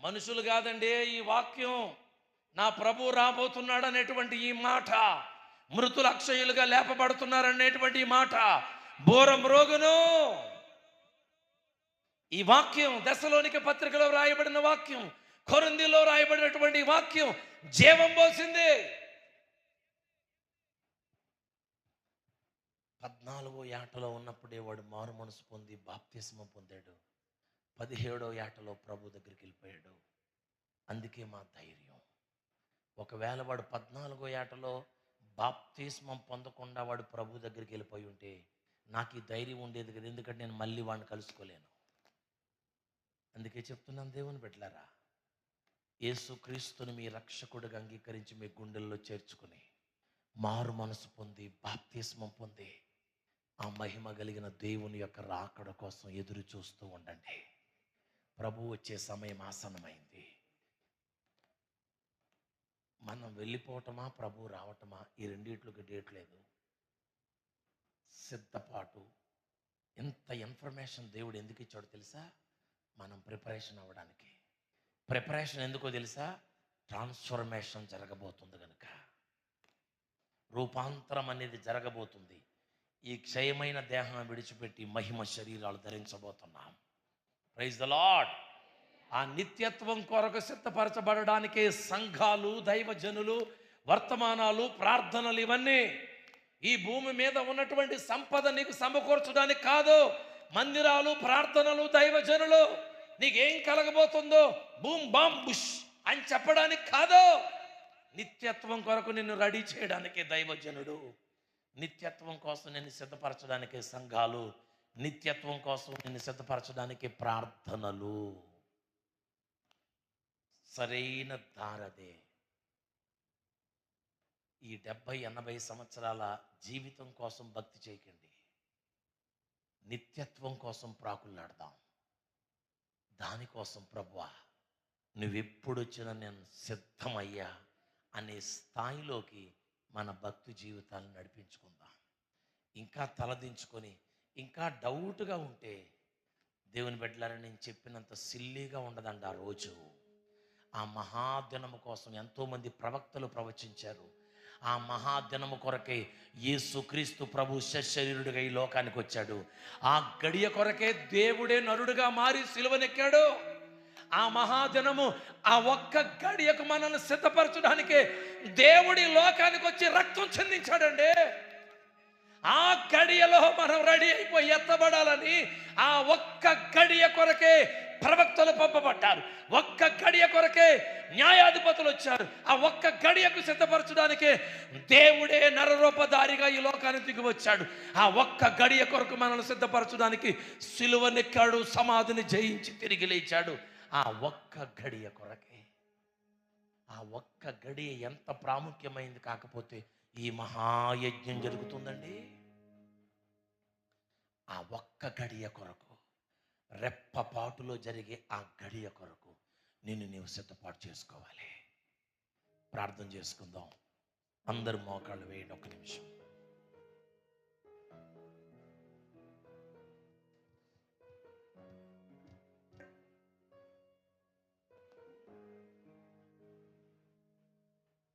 మనుషులు కాదండి, ఈ వాక్యం నా ప్రభు రాబోతున్నాడు అనేటువంటి ఈ మాట, మృతులు అక్షయులుగా లేపబడుతున్నారు అనేటువంటి ఈ మాట, బోరం రోగును. ఈ వాక్యం దశలోనిక పత్రికలో రాయబడిన వాక్యం, కొరింథీలో రాయబడినటువంటి వాక్యం జీవం పోసింది. 14వ ఏటలో ఉన్నప్పుడే వాడు మారు మనసు పొంది బాప్తిస్మం పొందాడు. 17వ ఏటలో ప్రభు దగ్గరికి వెళ్ళిపోయాడు. అందుకే మా ధైర్యం. ఒకవేళ వాడు 14వ ఏటలో బాప్తిస్మం పొందకుండా వాడు ప్రభు దగ్గరికి వెళ్ళిపోయి ఉంటే నాకు ఈ ధైర్యం ఉండేది కదా, ఎందుకంటే నేను మళ్ళీ వాడిని కలుసుకోలేను. అందుకే చెప్తున్నాను, దేవుని బిడ్డలారా, యేసుక్రీస్తుని మీ రక్షకుడిగా అంగీకరించి మీ గుండెల్లో చేర్చుకుని మారు మనసు పొంది బాప్తిస్మం పొంది ఆ మహిమ కలిగిన దేవుని యొక్క రాకడ కోసం ఎదురు చూస్తూ ఉండండి. ప్రభు వచ్చే సమయం ఆసన్నమైంది. మనం వెళ్ళిపోవటమా, ప్రభు రావటమా, ఈ రెండిట్లకి డేట్ లేదు. సిద్ధపాటు ఇంత ఇన్ఫర్మేషన్ దేవుడు ఎందుకు ఇచ్చాడో తెలుసా? మనం ప్రిపరేషన్ అవ్వడానికి. ప్రిపరేషన్ ఎందుకో తెలుసా? ట్రాన్స్ఫర్మేషన్ జరగబోతుంది కనుక, రూపాంతరం అనేది జరగబోతుంది. ఈ క్షయమైన దేహం విడిచిపెట్టి మహిమ శరీరాలు ధరించబోతున్నాం. Praise the lord. ఆ నిత్యత్వం కొరకు సిద్ధపరచబడడానికే సంఘాలు, దైవజనులు, వర్తమానాలు, ప్రార్థనలు, ఇవన్నీ. ఈ భూమి మీద ఉన్నటువంటి సంపద నీకు సమకూర్చడానికి కాదు. మందిరాలు, ప్రార్థనలు, దైవజనులు నీకేం కలగబోతుందో బూమ్ బామ్ బుష్ అని చెప్పడానికి కాదు. నిత్యత్వం కొరకు నిన్ను రెడీ చేయడానికే దైవజనుడు, నిత్యత్వం కోసం నిన్ను సిద్ధపరచడానికే సంఘాలు, నిత్యత్వం కోసం నిన్ను సిద్ధపరచడానికి ప్రార్థనలు. సరైన దారదే. ఈ 70-80 సంవత్సరాల జీవితం కోసం భక్తి చేయకండి. నిత్యత్వం కోసం ప్రాకులాడదాం. దానికోసం ప్రభువా నువ్వెప్పుడు వచ్చినా నేను సిద్ధమయ్యా అనే స్థాయిలోకి మన భక్తి జీవితాలను నడిపించుకుందాం. ఇంకా తలదించుకొని ఇంకా డౌట్గా ఉంటే, దేవుని బిడ్డలారా, నేను చెప్పినంత సిల్లీగా ఉండదండి ఆ రోజు. ఆ మహాదినము కోసం ఎంతోమంది ప్రవక్తలు ప్రవచించారు. ఆ మహాదినము కొరకే యేసుక్రీస్తు ప్రభు శరీరుడిగా ఈ లోకానికి వచ్చాడు. ఆ గడియ కొరకే దేవుడే నరుడుగా మారి సిలువనెక్కాడు. ఆ మహాదినము, ఆ ఒక్క గడియకు మనల్ని సిద్ధపరచడానికే దేవుడి లోకానికి వచ్చి రక్తం చెందించాడండి. ఆ గడియలో మనం రెడీ అయిపోయి ఎత్తబడాలని ఆ ఒక్క గడియ కొరకే ప్రవక్తలు పంపబడ్డారు. ఒక్క గడియ కొరకే న్యాయాధిపతులు వచ్చారు. ఆ ఒక్క గడియకు సిద్ధపరచడానికే దేవుడే నరరూపధారిగా ఈ లోకానికి దిగి వచ్చాడు. ఆ ఒక్క గడియ కొరకు మనల్ని సిద్ధపరచడానికి సిలువనెక్కాడు, సమాధిని జయించి తిరిగి లేచాడు. ఆ ఒక్క గడియ కొరకే. ఆ ఒక్క గడియ ఎంత ప్రాముఖ్యమైంది కాకపోతే ఈ మహాయజ్ఞం జరుగుతుందండి. ఆ ఒక్క గడియ కొరకు, రెప్పపాటులో జరిగే ఆ గడియ కొరకు నిన్ను నీవు సిద్ధపాటు చేసుకోవాలి. ప్రార్థన చేసుకుందాం. అందరూ మోకాళ్ళు వేయండి ఒక్క నిమిషం.